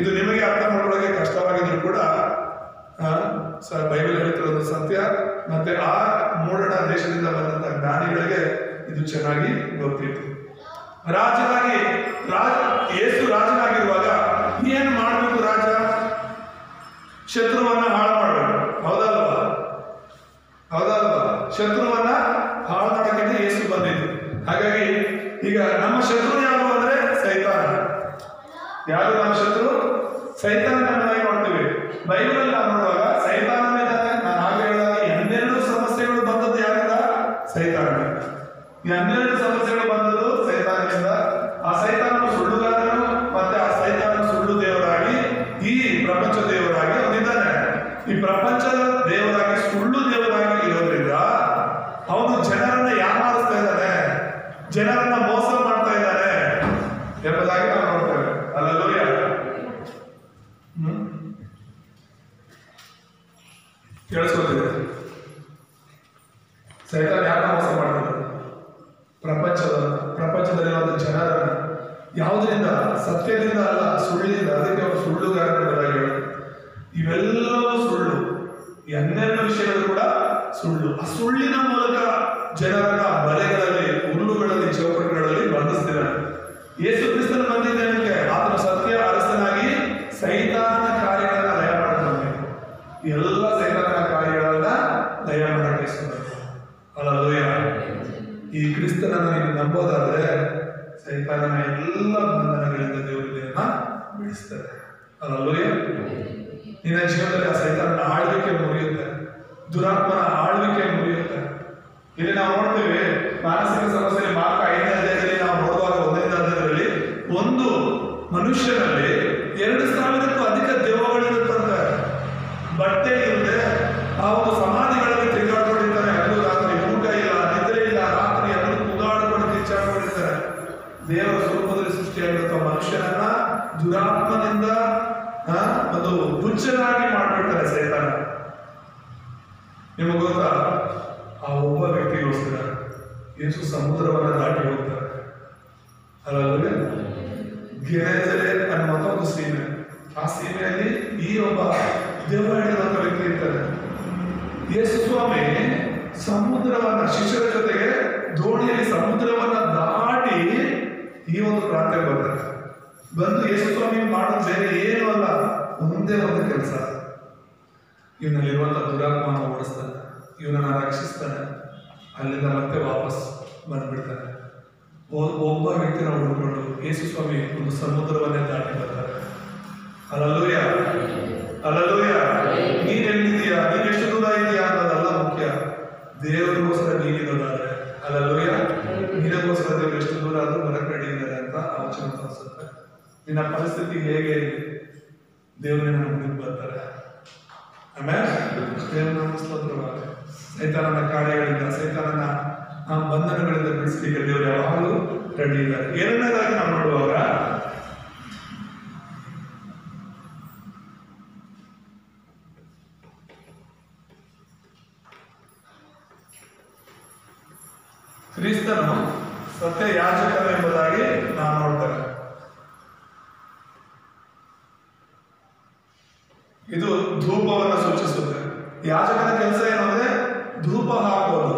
ಇದು ನಿಮಗೆ ಅರ್ಥ ಮಾಡ್ಕೊಳ್ಳೋಕೆ ಕಷ್ಟವಾಗಿದ್ರು ಕೂಡ ಬೈಬಲ್ ಹೇಳ್ತಿರೋದು ಸತ್ಯ. ಮತ್ತೆ ಆ ಮೂಡಣ ದೇಶದಿಂದ ಬಂದಂತ ಜ್ಞಾನಿಗಳಿಗೆ ಇದು ಚೆನ್ನಾಗಿ ಗೊತ್ತಿತ್ತು. ಯೇಸು ರಾಜನಾಗಿರುವಾಗ ಏನು ಮಾಡಬೇಕು? ರಾಜ ಶತ್ರುವನ್ನ ಹಾಳು ಮಾಡಬೇಕು. ಹೌದಲ್ವಾ? ಶತ್ರುವನ್ನ ಹಾಳು ಮಾಡೋಕೆ ಯೇಸು ಬಂದಿದ್ದು. ಹಾಗಾಗಿ ಈಗ ನಮ್ಮ ಶತ್ರು ಯಾರು ಅಂದ್ರೆ ಸೈತಾನ. ಯಾರು ನಮ್ಮ ಶತ್ರು? ಸೈತಾನ. ನೋಡ್ತೀವಿ ಬೈಬಲ್ ನಾವು ನೋಡುವಾಗ ಸೈತಾನನೇ. ನಾನು ಆಗ ಹೇಳಿದಾಗ 12 ಸಮಸ್ಯೆಗಳು ಬಂದದ್ದು ಯಾರಿಂದ? ಸೈತಾನನಿಂದ. 12 ಸಮಸ್ಯೆಗಳು ಬಂದದ್ದು ಸೈತಾನನಿಂದ. ಆ ಸೈತಾನನು ಸುಳ್ಳುಗಾರನು, ಮತ್ತೆ ಆ ಸೈತಾನನು ಸುಳ್ಳು ದೇವರಾಗಿ ಈ ಪ್ರಪಂಚ ದೇವರಾಗಿ ಅವನಿದ್ದಾನೆ. ಈ ಪ್ರಪಂಚದ ದೇವರಾಗಿ ಸುಳ್ಳು ದೇವರಾಗಿ ಇರೋದ್ರಿಂದ ಅವನು ಜನರನ್ನ ಯಾಮಾರಿಸ್ತಾ ಇದ್ದಾನೆ, ಜನರನ್ನ ಮೋಸ ಮಾಡ್ತಾ ಇದ್ದಾನೆ ಎಂಬುದಾಗಿ ನಾವು ನೋಡ್ತೇವೆ. ಹಲ್ಲೆಲೂಯಾ. ಕೇಳಿಸ್ಕೊತಿದೆ. ಸೈತಾನ ಯಾರನ್ನ ಮೋಸ ಮಾಡ್ತಾರೆ? ಪ್ರಪಂಚದಲ್ಲಿರುವಂತಹ ಜನರನ್ನ. ಯಾವುದರಿಂದ? ಸತ್ಯದಿಂದ ಅಲ್ಲ, ಸುಳ್ಳಿನಿಂದ. ಅದಕ್ಕೆ ಅವರು ಸುಳ್ಳುಗಾರರಾಗಿ ಇವೆಲ್ಲವೂ ಸುಳ್ಳು. 12 ವಿಷಯಗಳು ಕೂಡ ಸುಳ್ಳು. ಆ ಸುಳ್ಳಿನ ಮೂಲಕ ಜನರನ್ನ ಬಲೆಗಳಲ್ಲಿ, ಹುಲ್ಲುಗಳಲ್ಲಿ, ಚೌಕಟ್ಟುಗಳಲ್ಲಿ ಬಂಧಿಸ್ತಿದ್ದಾರೆ. ಯೇಸು ಕ್ರಿಸ್ತನ ಬಂದಿದ್ದೇನಕ್ಕೆ? ಆತನ ಸತ್ಯ ಅರಸನಾಗಿ ಸೈತಾನನ ಕಾರ್ಯಗಳನ್ನ ಲಯ ಮಾಡಬೇಕು. ಎಲ್ಲ ಸೈತಾನನ ಕಾರ್ಯಗಳನ್ನ ಲಯ ಮಾಡಕ್ಕೆ ಇಷ್ಟಪಡ್ತಾರೆ. ಹಲ್ಲೆಲೂಯಾ. ಈ ಕ್ರಿಸ್ತನನ್ನು ನೀವು ನಂಬೋದಾದ್ರೆ ಸೈತಾನನ ಎಲ್ಲ ಬಂಧನಗಳಿಂದ ದೇವರನ್ನ ಬಿಡಿಸ್ತಾರೆ. ಹಲ್ಲೆಲೂಯಾ. ನಿನ್ನ ಜೀವನದಲ್ಲಿ ಆ ಸೈತಾನನ ಆಳ್ವಿಕೆ ಮುರಿಯುತ್ತೆ, ದುರಾತ್ಮನ ಆಳ್ವಿಕೆ ಮುರಿಯುತ್ತೆ. ಇಲ್ಲಿ ನಾವು ನೋಡ್ತೀವಿ ಮಾನಸಿಕ ಸಮಸ್ಯೆ ಮಾರ್ಕ 5ನೇ ಅಧ್ಯಾಯದಲ್ಲಿ ನಾವು ನೋಡುವಾಗ 1ನೇ ಅಧ್ಯಾಯದಲ್ಲಿ ಒಂದು ಮನುಷ್ಯನಲ್ಲಿ 2000ಕ್ಕೂ ಅಧಿಕ ದೆವ್ವಗಳಿರುತ್ತಂತೆ. ಬಟ್ಟೆ ಇಲ್ಲದೆ ಆ ಒಂದು ಸಮಾಧಿಗಳಲ್ಲಿ ತಿರುಗಾಡ್ಕೊಂಡಿರ್ತಾರೆ. ಹಗಲು ರಾತ್ರಿ ಊಟ ಇಲ್ಲ, ನಿದ್ರೆ ಇಲ್ಲ, ರಾತ್ರಿ ಹಗಲು ಕೂಗಾಡ್ಕೊಂಡು ಕಿಚ್ಚಾಡ್ಕೊಂಡಿರ್ತಾರೆ. ದೇವರ ಸ್ವರೂಪದಲ್ಲಿ ಸೃಷ್ಟಿಯಾಗಿರುತ್ತ ಮನುಷ್ಯನನ್ನ ದುರಾತ್ಮನಿಂದ ಒಂದು ಹುಚ್ಚನಾಗಿ ಮಾಡ್ಬಿಡ್ತಾರೆ ಸೈತಾನ. ನಿಮಗೆ ಗೊತ್ತಾ? ಆ ಒಬ್ಬ ವ್ಯಕ್ತಿಗೋಸ್ಕರ ಯೇಸು ಸಮುದ್ರವನ್ನು ದಾಟಿ ಹೋಗ್ತಾರೆ. ಅಲ್ಲವೇ ಗೆನೆಜರೆ ಅನ್ನುವಂಥ ಒಂದು ಸೀಮೆ, ಆ ಸೀಮೆಯಲ್ಲಿ ಈ ಒಬ್ಬ ದೆವ್ವ ಹಿಡಿದಂಥ ವ್ಯಕ್ತಿ ಇರ್ತಾರೆ. ಯೇಸು ಸ್ವಾಮಿ ಸಮುದ್ರವನ್ನ ಶಿಷ್ಯರ ಜೊತೆಗೆ ದೋಣಿಯಲ್ಲಿ ಸಮುದ್ರವನ್ನ ದಾಟಿ ಈ ಒಂದು ಪ್ರಾಂತ್ಯಕ್ಕೆ ಬರ್ತಾರೆ. ಬಂದು ಯೇಸು ಸ್ವಾಮಿ ಮಾಡೋದು ಬೇರೆ ಏನು ಅಲ್ಲ, ಒಂದೇ ಒಂದು ಕೆಲಸ, ಇವನಲ್ಲಿರುವಂಥ ದುರಾತ್ಮನ ಓಡಿಸ್ತಾನೆ, ಇವನನ್ನ ರಕ್ಷಿಸ್ತಾನೆ, ಅಲ್ಲಿಂದ ಮತ್ತೆ ವಾಪಸ್ ಬಂದ್ಬಿಡ್ತಾನೆ. ಒಬ್ಬ ವ್ಯಕ್ತಿನ ಹುಡುಕೊಂಡು ಯೇಸು ಸ್ವಾಮಿ ಒಂದು ಸಮುದ್ರವನ್ನೇ ದಾಟಿ ಬರ್ತಾರೆ. Alleluia alleluia. ನೀನ್ ಎಲ್ಲಿದೀಯಾ, ನೀನ್ ಎಷ್ಟು ದೂರ ಇದೆಯಾ ಅನ್ನೋದಲ್ಲ ಮುಖ್ಯ, ದೇವರಿಗೋಸ್ಕರ ನೀನಿರೋದಾದ್ರೆ ಅಲ್ಲೂಯ, ನಿನಗೋಸ್ಕರ ದೇವರು ಎಷ್ಟು ದೂರ ಆದ್ರೂ ಬರಕ್ ರೆಡಿ ಇದ್ದಾರೆ ಅಂತ ಆಲೋಚನೆ ತೋರಿಸುತ್ತೆ. ನಿನ್ನ ಪರಿಸ್ಥಿತಿ ಹೇಗೆ ದೇವ್ರ ಮುಂದೆ ಬರ್ತಾರೆ. ಆಮೇಲೆ ದೇವರ ಸ್ತೋತ್ರವಾಗಲಿ. ಸೈತಾನನ ಕಾರ್ಯಗಳಿಂದ, ಸೈತಾನನ ಬಂಧನಗಳಿಂದ ಬಿಡಿಸಲಿಕ್ಕೆ ದೇವರು ಯಾವಾಗಲೂ ರೆಡಿ ಇದ್ದಾರೆ. ಎರಡನೇದಾಗಿ ನಾವು ನೋಡುವಾಗ ಕ್ರಿಸ್ತನು ಸತ್ಯ ಯಾಜಕನು ಎಂಬುದಾಗಿ ನಾವು ನೋಡ್ತೇವೆ. ಇದು ಧೂಪವನ್ನು ಸೂಚಿಸುತ್ತೆ. ಯಾಜಕನ ಕೆಲಸ ಏನು ಅಂದ್ರೆ ಧೂಪ ಹಾಕೋದು.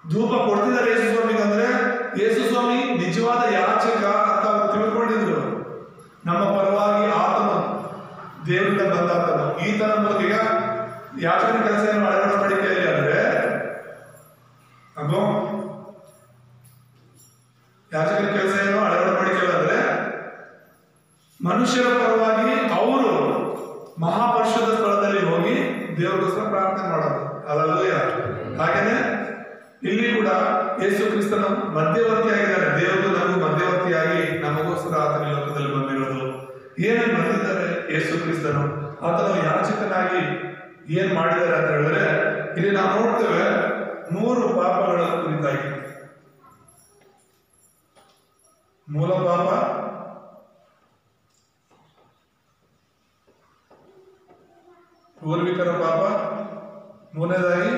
ಧೂಪ ಕೊಡ್ತಿದ್ದಾರೆ ಯೇಸು ಸ್ವಾಮಿಗೆ ಅಂದ್ರೆ ಯೇಸು ಸ್ವಾಮಿ ನಿಜವಾದ ಯಾಚಕ ಅಂತ ಅವರು ತಿಳ್ಕೊಂಡಿದ್ರು. ನಮ್ಮ ಪರವಾಗಿ ಆತನು ದೇವರಿಂದ ಬಂದಾತನು. ಈತನ ಮೂಲಕ ಈಗ ಯಾಚಕನ ಕೆಲಸ ಏನು ಅಳವಡಿಕೆಯಲ್ಲಿ ಅಂದ್ರೆ ಅಗೋ ಯಾಜಕನ ಕೆಲಸ ಏನು ಅಳವಡಿಕೆಯಲ್ಲಿ ಅಂದ್ರೆ ಮನುಷ್ಯರ ಪರವಾಗಿ ಅವರು ಮಹಾಪರಿಶುದ್ಧ ಸ್ಥಳದಲ್ಲಿ ಹೋಗಿ ದೇವರಿಗೋಸ್ಕರ ಪ್ರಾರ್ಥನೆ ಮಾಡೋದು. ಅಲ್ಲೂಯ. ಹಾಗೇನೆ ಇಲ್ಲಿ ಕೂಡ ಯೇಸು ಕ್ರಿಸ್ತನು ಮಧ್ಯವರ್ತಿಯಾಗಿದ್ದಾರೆ. ದೇವರು ನಮಗೂ ಮಧ್ಯವರ್ತಿಯಾಗಿ ನಮಗೋಸ್ಕರ ಆತನ ಲೋಕದಲ್ಲಿ ಬಂದಿರೋದು. ಏನೇನು ಬಂದಿದ್ದಾರೆ ಯೇಸು ಕ್ರಿಸ್ತನು, ಆತನು ಯಾಚಕನಾಗಿ ಏನ್ ಮಾಡಿದ್ದಾರೆ ಅಂತ ಹೇಳಿದ್ರೆ ಇಲ್ಲಿ ನಾವು ನೋಡ್ತೇವೆ 3 ಪಾಪಗಳ ಕುರಿತಾಗಿ. ಮೂಲ ಪಾಪ, ಪೂರ್ವಿಕರ ಪಾಪ, ಮೂರನೇದಾಗಿ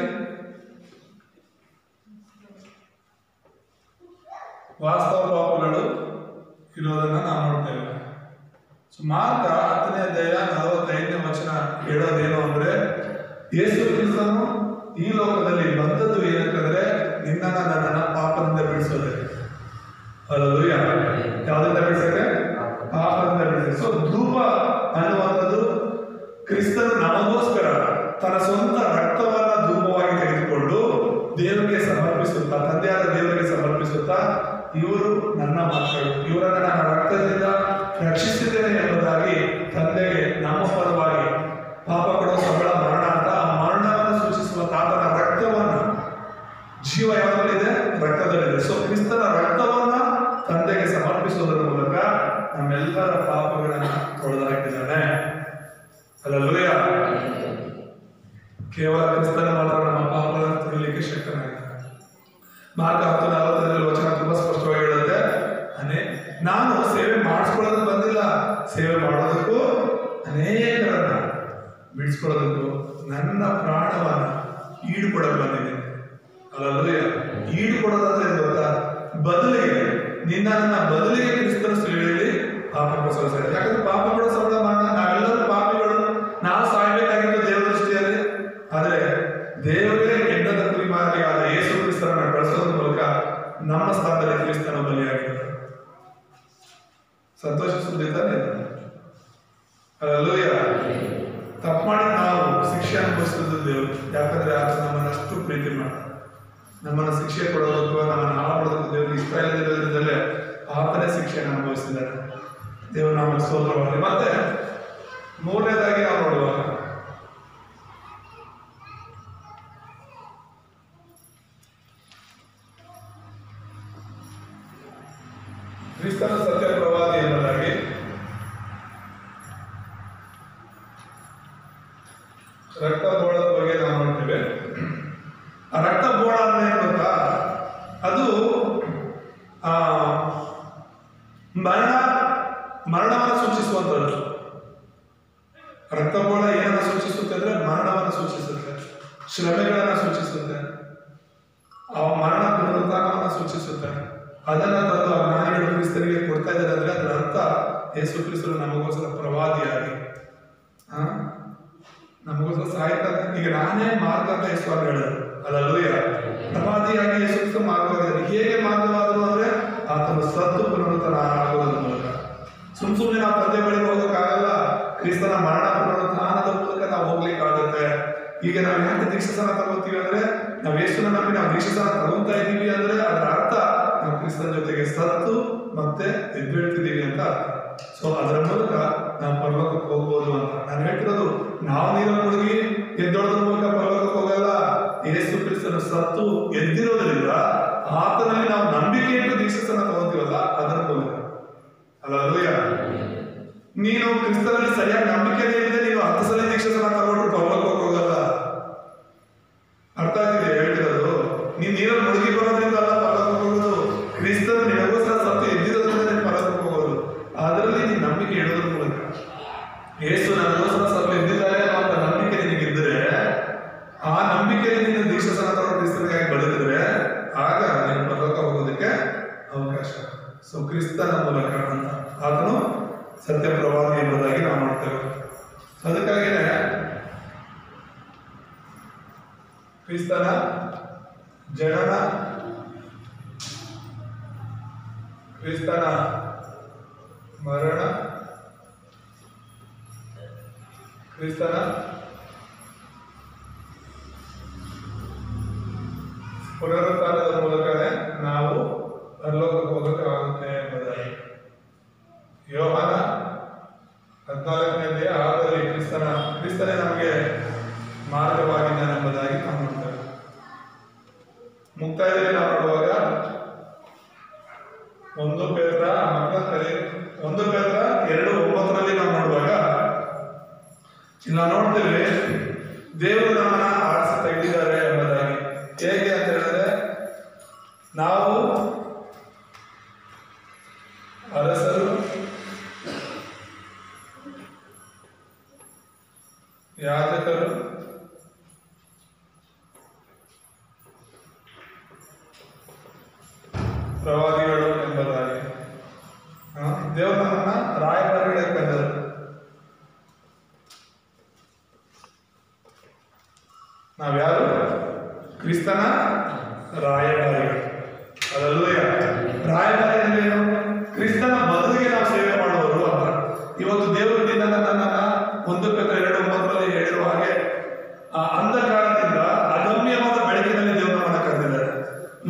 ವಾಸ್ತವ ಪಾಪಗಳು ಇರೋದನ್ನ ನಾವು ನೋಡ್ತೇವೆ. ಮಾರ್ಕ 10ನೇ ಅಧ್ಯಾಯ 45ನೇ ವಚನ ಹೇಳೋದೇನು ಅಂದ್ರೆ ಯೇಸು ಕ್ರಿಸ್ತನು ಈ ಲೋಕದಲ್ಲಿ ಬಂದದ್ದು ಏನಂತಂದ್ರೆ ನಿನ್ನನ್ನ ನನ್ನನ್ನ ಪಾಪದಿಂದ ಬಿಡಿಸೋದೆ. ಅಲ್ಲೂಯ. ಯಾವುದರಿಂದ ಬಿಡಿಸಿದ್ರೆ ಪಾಪದಿಂದ ಬಿಡಿಸಿದ್ರೆ. ಸೊ ಧೂಪ ಅನ್ನುವಂಥದ್ದು ಕ್ರಿಸ್ತನು ನಮಗೋಸ್ಕರ ತನ್ನ ಸ್ವಂತ ರಕ್ತವನ್ನ ಧೂಪವಾಗಿ ತೆಗೆದುಕೊಂಡು ದೇವರಿಗೆ ಸಮರ್ಪಿಸುತ್ತಾ, ತಂದೆಯಾದ ದೇವರಿಗೆ ಸಮರ್ಪಿಸುತ್ತಾ, ಇವರು ನನ್ನ ಮಕ್ಕಳು, ಇವರನ್ನ ನನ್ನ ರಕ್ತದಿಂದ ರಕ್ಷಿಸಿದ್ದೇನೆ ಎಂಬುದಾಗಿ ತಂದೆಗೆ ನಮ್ಮ ಪರವಾಗಿ ಪಾಪ ಕೊಡುವ ಸಂಬಳ ಮರಣ ಅಂತ ಆ ಮರಣವನ್ನು ಸೂಚಿಸುವ ಆತನ ರಕ್ತವನ್ನ, ಜೀವ ಯಾವುದಲ್ಲಿದೆ? ರಕ್ತದಲ್ಲಿದೆ. ಸೊ ಕ್ರಿಸ್ತನ ರಕ್ತವನ್ನ ತಂದೆಗೆ ಸಮರ್ಪಿಸುವುದರ ಮೂಲಕ ನಮ್ಮೆಲ್ಲರ ಪಾಪಗಳನ್ನ ತೊಳೆದಾಕಿದ್ದಾನೆ. ಅಲ್ಲೂಯ. ಕೇವಲ ಕ್ರಿಸ್ತನ ಮಾತ್ರ ನಮ್ಮ ಪಾಪಗಳನ್ನು ತೊಳಿಲಿಕ್ಕೆ ಶಕ್ತನಾಗಿದ್ದಾನೆ. ಮಾರ್ಕ 10:40 ವಚನ ತುಂಬಾ ಸ್ಪಷ್ಟವಾಗಿ ಹೇಳುತ್ತೆ, ನಾನು ಸೇವೆ ಮಾಡಿಸ್ಕೊಳ್ಳೋದಕ್ಕೆ ಬಂದಿಲ್ಲ, ಸೇವೆ ಮಾಡೋದಕ್ಕೂ ಅನೇಕರನ್ನ ಬಿಡಿಸ್ಕೊಳ್ಳೋದಕ್ಕೂ ನನ್ನ ಪ್ರಾಣವನ್ನ ಈಡುಕೊಡಲು ಬಂದಿದ್ದೇನೆ. ಅಲ್ಲೂಯ. ಈಡುಕೊಡೋದಾದ್ರೆ ಗೊತ್ತಾ? ಬದಲಿಗೆ ನನ್ನ ಬದಲಿಗೆ ಕ್ರಿಸ್ತನ ಸೇವೆಯಲ್ಲಿ ಪಾಪ ಕೊಡಿಸೋದು. ಯಾಕಂದ್ರೆ ಪಾಪ ಕೊಡೋ ಸಂಬಳ ಮಾಡ, ನಾವೆಲ್ಲರೂ ಪಾಪಿಗಳು, ನಾವು ಸಾಯ್ಬೇಕಾಗಿತ್ತು ದೇವರ ದೃಷ್ಟಿಯಲ್ಲಿ. ಆದ್ರೆ ದೇವರೇ ಹೆಣ್ಣದ ಕುರಿಮಾರಿಯಾದ ಯೇಸು ಕ್ರಿಸ್ತರನ್ನ ಕಳಿಸೋದ್ರ ಮೂಲಕ ನಮ್ಮ ಸ್ಥಾನದಲ್ಲಿ ಕ್ರಿಸ್ತನ ಬಲಿಯಾಗಿದ್ದಾರೆ. ಸಂತೋಷ ಸುದ್ದಿ ತಾನೆ. ಅಲ್ಲೂಯ. ತಪ್ಪು ಮಾಡಿ ನಾವು ಶಿಕ್ಷೆ ಅನುಭವಿಸಿದ್ದು ದೇವರು. ಯಾಕಂದ್ರೆ ಆತ ನಮ್ಮನ್ನು ಅಷ್ಟು ಪ್ರೀತಿ ಮಾಡ್ತಾರೆ. ನಮ್ಮನ್ನು ಶಿಕ್ಷೆ ಕೊಡೋದಕ್ಕೂ ನಮ್ಮನ್ನು ಹಾಳು ಮಾಡೋದಕ್ಕೂ ದೇವರು ಇಷ್ಟ ಇಲ್ಲದಿರೋದ್ರಿಂದಲೇ ಆತನೇ ಶಿಕ್ಷೆಯನ್ನು ಅನುಭವಿಸಿದ್ದಾರೆ. ದೇವರು ನಮ್ಮ ಸ್ತೋತ್ರವಾಗಲಿ. ಮತ್ತೆ ಮೂರನೇದಾಗಿ ನಾವು ನೋಡುವಾಗ ಕ್ರಿಸ್ತನ ಸತ್ಯ ಪ್ರವಾದಿ ಎಂಬುದಾಗಿ ರಕ್ತ ಬೋಳದ ಬಗ್ಗೆ ನಾವು ನೋಡ್ತೇವೆ. ಆ ರಕ್ತ ಬೋಳ ಅಂದ್ರೆ ಏನು ಗೊತ್ತಾ? ಅದು ಮರಣವನ್ನು ಸೂಚಿಸುವಂಥದ್ದು. ರಕ್ತ ಬೋಳ ಏನನ್ನ ಸೂಚಿಸುತ್ತೆ ಅಂದ್ರೆ ಮರಣವನ್ನು ಸೂಚಿಸುತ್ತೆ. ಶ್ರಮೆಗಳನ್ನು ಸೂಚಿಸುತ್ತೆ, ಆ ಮರಣ ಪುನರುತ್ಥಾನವನ್ನು ಸೂಚಿಸುತ್ತೆ. ಅದನ್ನ ತಂದು ಆ ಜ್ಞಾನಿಗಳು ಕ್ರಿಸ್ತರಿಗೆ ಕೊಡ್ತಾ ಇದ್ದಾರೆ ಅಂದ್ರೆ ಅದರ ಅರ್ಥ ಯೇಸು ಕ್ರಿಸ್ತರು ನಮಗೋಸ್ಕರ ಪ್ರವಾದಿಯಾಗಿ ನಮಗೋಸ್ಕರ ಸಾಯ್ತಾರೆ. ಈಗ ನಾನೇ ಮಾರ್ಗ ಅಂತ ಯೇಸು ಹೇಳಿದ್ರು, ಅಲ್ಲೂಯ ಪ್ರವಾದಿಯಾಗಿ ಯೇಸು ಕ್ರಿಸ್ತ ಮಾರ್ಗವಾದರು. ಹೇಗೆ ಮಾರ್ಗವಾದರು ಅಂದ್ರೆ ಆತನು ಸತ್ತು ಪುನರುತ್ಥಾನ ಆಗೋದ್ರ ಮೂಲಕ. ಸುಮ್ಮನೆ ನಾವು ತಂದೆ ಬಳಿಗೆ ಹೋಗೋಕ್ಕಾಗಲ್ಲ, ಕ್ರಿಸ್ತನ ಮರಣ ಪುನರುತ್ಥಾನದ ಮೂಲಕ ನಾವು ಹೋಗ್ಲಿಕ್ಕಾಗುತ್ತೆ. ಈಗ ನಾವು ಯಾಕೆ ದೀಕ್ಷಾಸನ ತಗೋತೀವಿ ಅಂದ್ರೆ ನಾವು ಯೇಸುನ ನಂಬಿ ನಾವು ದೀಕ್ಷಾಸನ ತಗೊಂತಾ ಇದ್ದೀವಿ ಅಂದ್ರೆ ಅದರ ಅರ್ಥ ನಾವು ಕ್ರಿಸ್ತನ ಜೊತೆಗೆ ಸತ್ತು ಮತ್ತೆ ಎದ್ದೇಳ್ತಿದ್ದೀವಿ ಅಂತ ಅರ್ಥ. ಸೊ ಅದರ ಮೂಲಕ ನಾವು ಪರಲೋಕಕ್ಕೆ ಹೋಗ್ಬೋದು ಅಂತ ನಾನು ಹೇಳ್ತಿರೋದು. ನಾವು ನೀರಲ್ಲಿ ಮುಳುಗಿ ಎದ್ದೋಳದ ಮೂಲಕ ಪರಲೋಕಕ್ಕೆ ಹೋಗಲ್ಲ. ಯೇಸು ಕ್ರಿಸ್ತನು ಸತ್ತು ಎದ್ದಿರೋದ್ರಿಂದ ಆತನಲ್ಲಿ ನಾವು ನಂಬಿಕೆಯನ್ನು ದೀಕ್ಷಾಸನ ತಗೋತೀವಲ್ಲ ಅದರ ಮೂಲಕ. ಅಲ್ಲೂಯ ನೀನು ಕ್ರಿಸ್ತನಲ್ಲಿ ಸರಿಯಾಗಿ ನಂಬಿಕೆನೇ ಇಲ್ಲದೆ ನೀನು 10 ಸಲ ದೀಕ್ಷಾಸನ ತಗೊಂಡ್ರು ಪರಲೋಕಕ್ಕೆ ಹೋಗಲ್ಲ. ಅರ್ಥ ಆಗ್ತಿದೆ ಹೇಳ್ತಿರೋದು? ನೀನ್ ನೀರಲ್ಲಿ ಮುಳುಗಿ ಬರೋದ್ರಿಂದ ಅಲ್ಲ ಪರಲೋಕಕ್ಕೆ ಹೋಗೋದು, ಕ್ರಿಸ್ತನು ನಿನಗೋಸ್ಕರ ಸತ್ತು ಎದ್ದಿರೋದ್ರಿಂದ ನೀನು ಪರಲೋಕಕ್ಕೆ ಹೋಗೋದು. ಅದರಲ್ಲಿ ನೀನು ನಂಬಿಕೆ ಇಡೋದ್ರ ಮೂಲಕ ಯೇಸು ನನಗೋಸ್ಕರ ಸತ್ತು ಎದ್ದಿದ್ದಾರೆ ಅನ್ನೋ ನಂಬಿಕೆ ನಿನಗಿದ್ದರೆ, ಆ ನಂಬಿಕೆಯಲ್ಲಿ ನೀನು ದೀಕ್ಷಾಸನ ತಗೊಂಡು ಕ್ರಿಸ್ತನಿಗಾಗಿ ಬದುಕಿದ್ರೆ ಆಗ ನೀನು ಪರಲೋಕ ಹೋಗೋದಕ್ಕೆ ಅವಕಾಶ. ಸೊ ಕ್ರಿಸ್ತನ ಮೂಲಕ ಅಂತ ಆತನು ಸತ್ಯ ಪ್ರವಾದಿ ಎಂಬುದಾಗಿ ನಾವು ಮಾಡ್ತೇವೆ. ಅದಕ್ಕಾಗಿಯೇ ಕ್ರಿಸ್ತನ ಜನನ, ಕ್ರಿಸ್ತನ ಮರಣ, ಕ್ರಿಸ್ತನ ಪುನರುತ್ಥಾನದ ಮೂಲಕನೇ ನಾವು ಪರಲೋಕಕ್ಕೆ ಹೋಗಬೇಕಾಗುತ್ತೆ ಎಂಬುದಾಗಿ ಯೋಹಾನ 14ನೇ ಅಧ್ಯಾಯದಲ್ಲಿ ಕ್ರಿಸ್ತನೇ ನಮಗೆ ಮಾರ್ಗವಾಗಿದ್ದಾನೆ ಎಂಬುದಾಗಿ ನಾವು ನೋಡ್ತೇವೆ. ಮುಕ್ತಾಯದಲ್ಲಿ ನಾವು ನೋಡುವಾಗ 1 ಪೇತ್ರ 2:9 ನಾವು ನೋಡುವಾಗ ನಾವು ನೋಡ್ತೇವೆ ದೇವರು ನಮ್ಮನ್ನ ಆರಿಸಿ ತೆಗೆದಿದ್ದಾರೆ ಎಂಬುದಾಗಿ. ಹೇಗೆ ಅಂತ ಹೇಳಿದ್ರೆ ನಾವು ಅರಸರು, ಯಾಜಕರು, ಪ್ರವಾದಿಗಳು ಎಂಬುದಾಗಿ ದೇವರು ನಮ್ಮನ್ನ ರಾಯಭಾರಿಗಳಿಗೆ ಕರೆದರು. ನಾವ್ಯಾರು? ಕ್ರಿಸ್ತನ ರಾಯಭಾರಿಗಳು. ಅದಲ್ಲೂಯ ರಾಯಭಾರಿ ಅಂದ್ರೆ ಏನು? ಕ್ರಿಸ್ತನ ಬದುಕಿಗೆ ನಾವು ಸೇವೆ ಮಾಡುವರು ಅಂತ. ಇವತ್ತು ದೇವರು ನನ್ನನ್ನ 1 ಪೇತ್ರ 2:9 ಹೇಳಿರುವ ಹಾಗೆ ಅಂಧಕಾರದಿಂದ ಅದಮ್ಯವಾದ ಬೆಳಕಿನಲ್ಲಿ ದೇವರು ನಮ್ಮನ್ನ ಕರೆದಿದ್ದಾರೆ.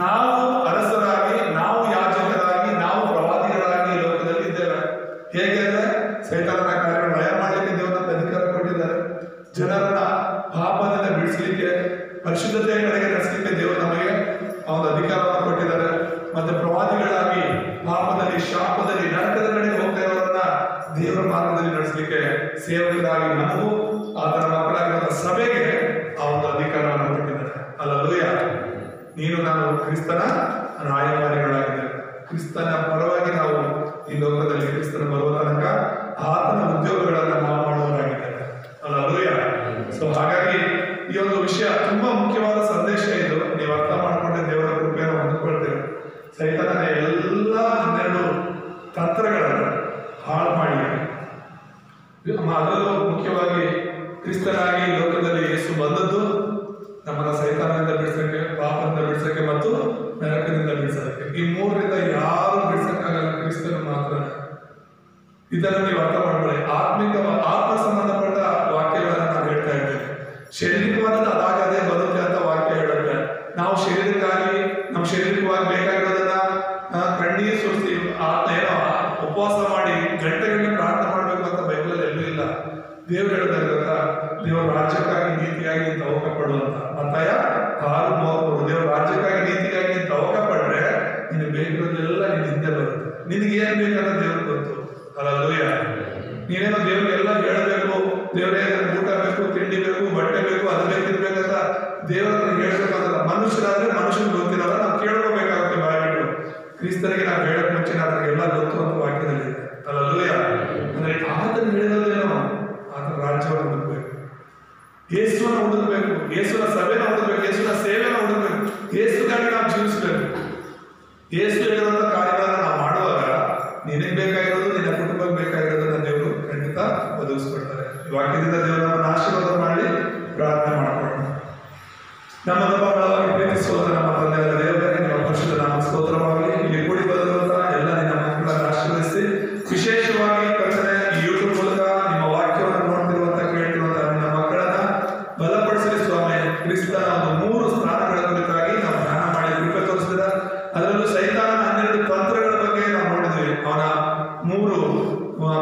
ನಾವು ಅರಸರಾಗಿ, ನಾವು ಯಾಜಕರಾಗಿ, ನಾವು ಪ್ರವಾದಿಗಳಾಗಿ ಲೋಕದಲ್ಲಿ ಇದ್ದೇವೆ. ಹೇಗೆ ಅಂದ್ರೆ ಸೈತಾನನ ಕಾರ್ಯಗಳನ್ನು ಲಯ ಮಾಡಲಿಕ್ಕೆ ದೇವರು ನಮಗೆ ಅಧಿಕಾರ ಕೊಟ್ಟಿದ್ದಾರೆ. ಜನರನ್ನ ಪಾಪದಿಂದ ಬಿಡಿಸಲಿಕ್ಕೆ, ಪರಿಶುದ್ಧತೆಯ ಕಡೆಗೆ ನಡೆಸಲಿಕ್ಕೆ ದೇವರು ನಮಗೆ ಅವನ ಅಧಿಕಾರವನ್ನು ಕೊಟ್ಟಿದ್ದಾರೆ. ಮತ್ತೆ ಪ್ರವಾದಿಗಳಾಗಿ ಪಾಪದಲ್ಲಿ, ಶಾಪದಲ್ಲಿ, ನರಕದ ಕಡೆಗೆ ಹೋಗ್ತಾ ಇರೋರನ್ನ ದೇವರ ಮಾರ್ಗದಲ್ಲಿ ನಡೆಸಲಿಕ್ಕೆ ಸೇವಕರಾಗಿ ನಮಗೂ ಆತನ ಮಕ್ಕಳಾಗಿರುವ ಸಭೆಗೆ ಆ ಒಂದು ಅಧಿಕಾರವನ್ನು ಕೊಟ್ಟಿದ್ದಾರೆ. ಅಲ್ಲೂಯ ನೀನು ನಾನು ಕ್ರಿಸ್ತನ ರಾಯಭಾರಿಗಳಾಗಿದ್ದೇವೆ. ಕ್ರಿಸ್ತನ ಪರವಾಗಿ ನಾವು ಈ ಲೋಕದಲ್ಲಿ ಕ್ರಿಸ್ತನ ಬರುವ ತನಕ ಆತನ ಉದ್ಯೋಗಗಳನ್ನು ನಾವು ಮಾಡುವವರಾಗಿದ್ದೇವೆ. ಅಲ್ಲೂಯ ಸೊ ಹಾಗಾಗಿ ಈ ಒಂದು ವಿಷಯ ತುಂಬಾ ಮುಖ್ಯವಾದ ಸಂದೇಶ ಇದು. ನೀವು ಅರ್ಥ ಮಾಡಿಕೊಂಡ್ರೆ ದೇವರ ಕೃಪೆಯನ್ನು ಹೊಂದಿಕೊಳ್ತೇವೆ. ಸೈತಾನನ ಎಲ್ಲ 12 ತಂತ್ರಗಳನ್ನು ಹಾಳು ಮಾಡಿ, ಅದರಲ್ಲೂ ಮುಖ್ಯವಾಗಿ ಕ್ರಿಸ್ತನಾಗಿ ಲೋಕದಲ್ಲಿ ಯೇಸು ಬಂದದ್ದು ನಮ್ಮನ್ನ ಸೈತಾನದಿಂದ ಬಿಡಿಸಕ್ಕೆ, ಪಾಪದಿಂದ ಬಿಡಿಸಕ್ಕೆ ಮತ್ತು ನರಕದಿಂದ ಬಿಡಿಸಕ್ಕೆ. ಈ 3ರಿಂದ ಯಾರು ಬಿಡಿಸಕ್ಕಾಗಲ್ಲ, ಕ್ರಿಸ್ತನು ಮಾತ್ರ. ಇದನ್ನು ನೀವು ಅರ್ಥ ಮಾಡ್ಕೊಳ್ಳಿ. ಆತ್ಮ ಸಂಬಂಧಪಟ್ಟ ವಾಕ್ಯಗಳನ್ನು ನಾವು ಹೇಳ್ತಾ ಇದ್ದೇವೆ. ಶಾರೀರಿಕವಾದ ಅದಾಗದೇ ಬರುತ್ತೆ ಅಂತ ವಾಕ್ಯ ಹೇಳುತ್ತೆ. ನಾವು ಶರೀರಕ್ಕಾಗಿ, ನಮ್ಮ ಶರೀರವಾಗಿ ಬೇಕಾಗಿರೋದನ್ನ ಕಣ್ಣೀರು ಸುರಿಸಿ ಏನೋ ಉಪವಾಸ ಮಾಡಿ ಗಂಟೆಗಳಿಗೆ ಪ್ರಾರ್ಥನೆ ಮಾಡಬೇಕು ಅಂತ ಬೈಬಲಲ್ಲಿ ಎಲ್ಲೂ ಇಲ್ಲ. ದೇವ್ರು ಹೇಳಿದಾಗ ಗೊತ್ತಾ, ದೇವರ ರಾಜ್ಯಕ್ಕಾಗಿ ನೀತಿಯಾಗಿ ತವಕ ಪಡುವಂತ ಮತ್ತಾಯ 6:3. ದೇವರ ರಾಜ್ಯಕ್ಕಾಗಿ ನೀತಿಗಾಗಿ ನೀನು ತವಕ ಪಡ್ರೆ ನಿನಗೆ ಬೇಕಿರೋದೆಲ್ಲ ನಿನ್ನ ಹಿಂದೆ ಬರುತ್ತೆ. ನಿನಗೆ ಏನ್ ಬೇಕಂತ ದೇವ್ರಿಗೆ ಗೊತ್ತು. ಅಲ್ಲೂಯ ನೀನೇನೋ ದೇವ್ರಿಗೆಲ್ಲ ಹೇಳಬೇಕು, ದೇವರೇ ಊಟ ಬೇಕು, ತಿಂಡಿ ಬೇಕು, ಬಟ್ಟೆ ಬೇಕು, ಅದು ಬೇಕಿರ್ಬೇಕಂತ ದೇವರ ಹತ್ರ ಹೇಳ್ಬೇಕಂತಲ್ಲ. ಮನುಷ್ಯರಾದ್ರೆ ಮನುಷ್ಯನಿಗೆ ಗೊತ್ತಿರಲ್ಲ, ನಾವು ಕೇಳ್ಕೋಬೇಕಾಗುತ್ತೆ ಬಾಯ್ಬಿಟ್ಟು. ಕ್ರಿಸ್ತನಿಗೆ ನಾವು ಹೇಳಕ್ ಮುಂಚೆ ಎಲ್ಲ ಗೊತ್ತು ಅಂತ ವಾಕ್ಯದಲ್ಲಿ ಇದೆ. ಅಲ್ಲೂಯ ಅಂದ್ರೆ ಆತನ ಹೇಳಿರೋದೇನೋ ಆತನ ರಾಜ್ಯವನ್ನು ಹುಡುಕ್ಬೇಕು, ಯೇಸುವನ್ನು ಹುಡುಕ್ಬೇಕು. ಹುಡುಕ್ಬೇಕು, ಯೇಸುವಿನ ಸಭೆನ ಹುಡುಕ್ಬೇಕು, ಯೇಸುವಿನ ಸೇವೆನ ಹುಡುಕ್ಬೇಕು, ಯೇಸುಗಾಗಿ ನಾವು ಜೀವಿಸಬೇಕು. ಯೇಸು ಹೇಳಿರುವಂತ ಕಾರ್ಯಗಳನ್ನ ನಾವು ಮಾಡುವಾಗ ನಿನಗೆ ಬೇಕಾಗಿರೋದು, ನಿನ್ನ ಕುಟುಂಬಕ್ಕೆ ಬೇಕಾಗಿರೋದನ್ನ ದೇವರು ಖಂಡಿತ ಒದಗಿಸ್ಕೊಡ್ತಾರೆ. ಈ ವಾಕ್ಯದಿಂದ ದೇವರು ನಮ್ಮನ್ನು ಆಶೀರ್ವಾದ ಮಾಡಿ ಪ್ರಾರ್ಥನೆ ಮಾಡ್ಕೊಳ್ಳೋಣ. ನಮ್ಮನ್ನು ಬಹಳವಾಗಿ ಪ್ರೀತಿಸುವಂತ ನಮ್ಮ ತಂದೆಯಾದ ದೇವರೇ, ನಿಮ್ಮ ಪರಿಶುದ್ಧ ನಾಮ ಸ್ತೋತ್ರವಾಗಲಿ. ಇಲ್ಲಿ ಕೂಡಿ ಬರುವಂತಹ ಎಲ್ಲ ನಿನ್ನ ಮಕ್ಕಳನ್ನು ಆಶೀರ್ವದಿಸಿ, ವಿಶೇಷವಾಗಿ ಕರ್ತನೆ ಈ ಯೂಟ್ಯೂಬ್ ಮೂಲಕ ನಿಮ್ಮ ವಾಕ್ಯವನ್ನು ನೋಡ್ತಿರುವಂತ ಕೇಳ್ತಿರುವಂತ ನಿನ್ನ ಮಕ್ಕಳನ್ನ ಬಲಪಡಿಸಲಿ ಸ್ವಾಮಿ. ಕ್ರಿಸ್ತನ ಒಂದು 3 ಸ್ಥಾನಗಳ ಕುರಿತಾಗಿ ನಾವು ಧ್ಯಾನ ಮಾಡಿ ಕೃಪೆ ತೋರಿಸಿದ, ಅದರಲ್ಲೂ ಸೈತಾನನ 12 ತಂತ್ರಗಳ ಬಗ್ಗೆ ನಾವು ನೋಡಿದ್ವಿ. ಅವನ 3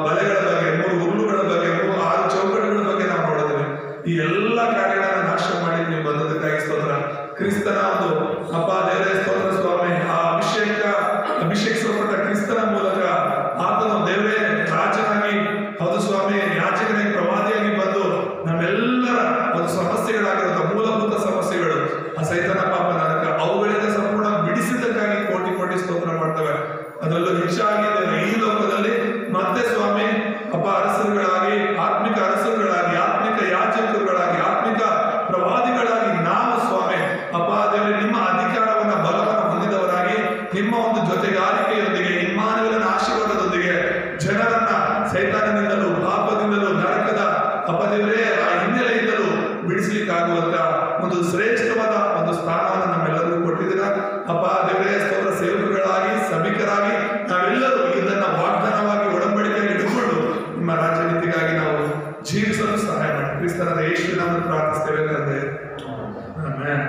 ಬಲೆಗಳ ಬಗ್ಗೆ, 3 ಹುಲ್ಲುಗಳ ಬಗ್ಗೆ, 6 ಚೌಕಟ್ಟುಗಳ ಬಗ್ಗೆ ನಾವು ನೋಡಿದ್ವಿ. ಈ ಎಲ್ಲ ಕಾರ್ಯಗಳನ್ನ ನಾಶ ಮಾಡಿ ನೀವು ಬಂದದಕ್ಕಾಗಿ ಸ್ತೋತ್ರ. ಕ್ರಿಸ್ತನ ಒಂದು ಅಪ್ಪ ದೇವರೇ ಸ್ತೋತ್ರ ಸ್ವಾಮಿ. ಆ ಅಭಿಷೇಕಿಸಲ್ಪಟ್ಟ ಕ್ರಿಸ್ತನ ಮೂಲಕ ಆತನು ದೇವರೇ ರಾಜನಾಗಿ, ಹೌದು ಸ್ವಾಮಿ, ಯಾಜಕನಾಗಿ, ಪ್ರವಾದಿಯಾಗಿ ಬಂದು ನಮ್ಮೆಲ್ಲರ ಒಂದು ಸಮಸ್ಯೆಗಳಾಗಿರುವಂತಹ ಮೂಲಭೂತ ಸಮಸ್ಯೆಗಳು, ಆ ಸೈತಾನ ಪಾಪ ನರಕ, ಅವುಗಳಿಂದ ಸಂಪೂರ್ಣ ಬಿಡಿಸಿದ್ದಕ್ಕಾಗಿ ಕೋಟಿ ಕೋಟಿ ಸ್ತೋತ್ರ ಮಾಡ್ತವೆ. ಅದರಲ್ಲೂ ಹೆಚ್ಚಾಗಿ ಈ ಲೋಕದಲ್ಲಿ ಮತ್ತೆ ಸ್ವಾಮಿ ಅಪ್ಪ ಅರಸರುಗಳಾಗಿ, ಆತ್ಮಿಕ ಅರಸರುಗಳಾಗಿ, ಆತ್ಮಿಕ ಯಾಜಕರುಗಳಾಗಿ, ಆತ್ಮಿಕ ಪ್ರವಾದಿಗಳಾಗಿ ನಾವು ಸ್ವಾಮಿ ಅಪ್ಪ ದೇವರೇ ನಿಮ್ಮ ಅಧಿಕಾರವನ್ನ ಬಲವನ್ನು ಹೊಂದಿದವರಾಗಿ, ನಿಮ್ಮ ಒಂದು ಜೊತೆಗಾರಿಕೆಯೊಂದಿಗೆ, ಇಮ್ಮಾನುವೇಲನ ಆಶೀರ್ವಾದದೊಂದಿಗೆ ಜನರನ್ನ ಸೈತಾನದಿಂದಲೂ, ಪಾಪದಿಂದಲೂ, ನರಕದ ಅಪ್ಪ ದೇವರೇ ಆ ಹಿನ್ನೆಲೆಯಿಂದಲೂ ಬಿಡಿಸ್ಲಿಕ್ಕಾಗುವಂತ ಒಂದು ಶ್ರೇಷ್ಠವಾದ ಒಂದು ಸ್ಥಾನವನ್ನು ನಮ್ಮೆಲ್ಲರಿಗೂ ಕೊಟ್ಟಿದ್ದೀರಾ ಅಪ್ಪ ದೇವರೇ ಸ್ತೋತ್ರ. ಸೇವಕರುಗಳಾಗಿ, ಸಭಿಕರಾಗಿ ನಾವೆಲ್ಲರೂ ಇದನ್ನ ವಾಗ್ದಾನವಾಗಿ, ಒಡಂಬಡಿಕೆಯಾಗಿ ಹಿಡಿದುಕೊಂಡು ನಿಮ್ಮ ರಾಜ್ಯ ನೀತಿಗಾಗಿ ನಾವು ಜೀವಿಸಲು ಸಹಾಯ ಮಾಡಿ. ಕ್ರಿಸ್ತನ ಯೇಸುವಿನ ನಾಮದಲ್ಲಿ ಪ್ರಾರ್ಥಿಸ್ತೇವೆ ತಂದೆ. ಆಮೆನ್.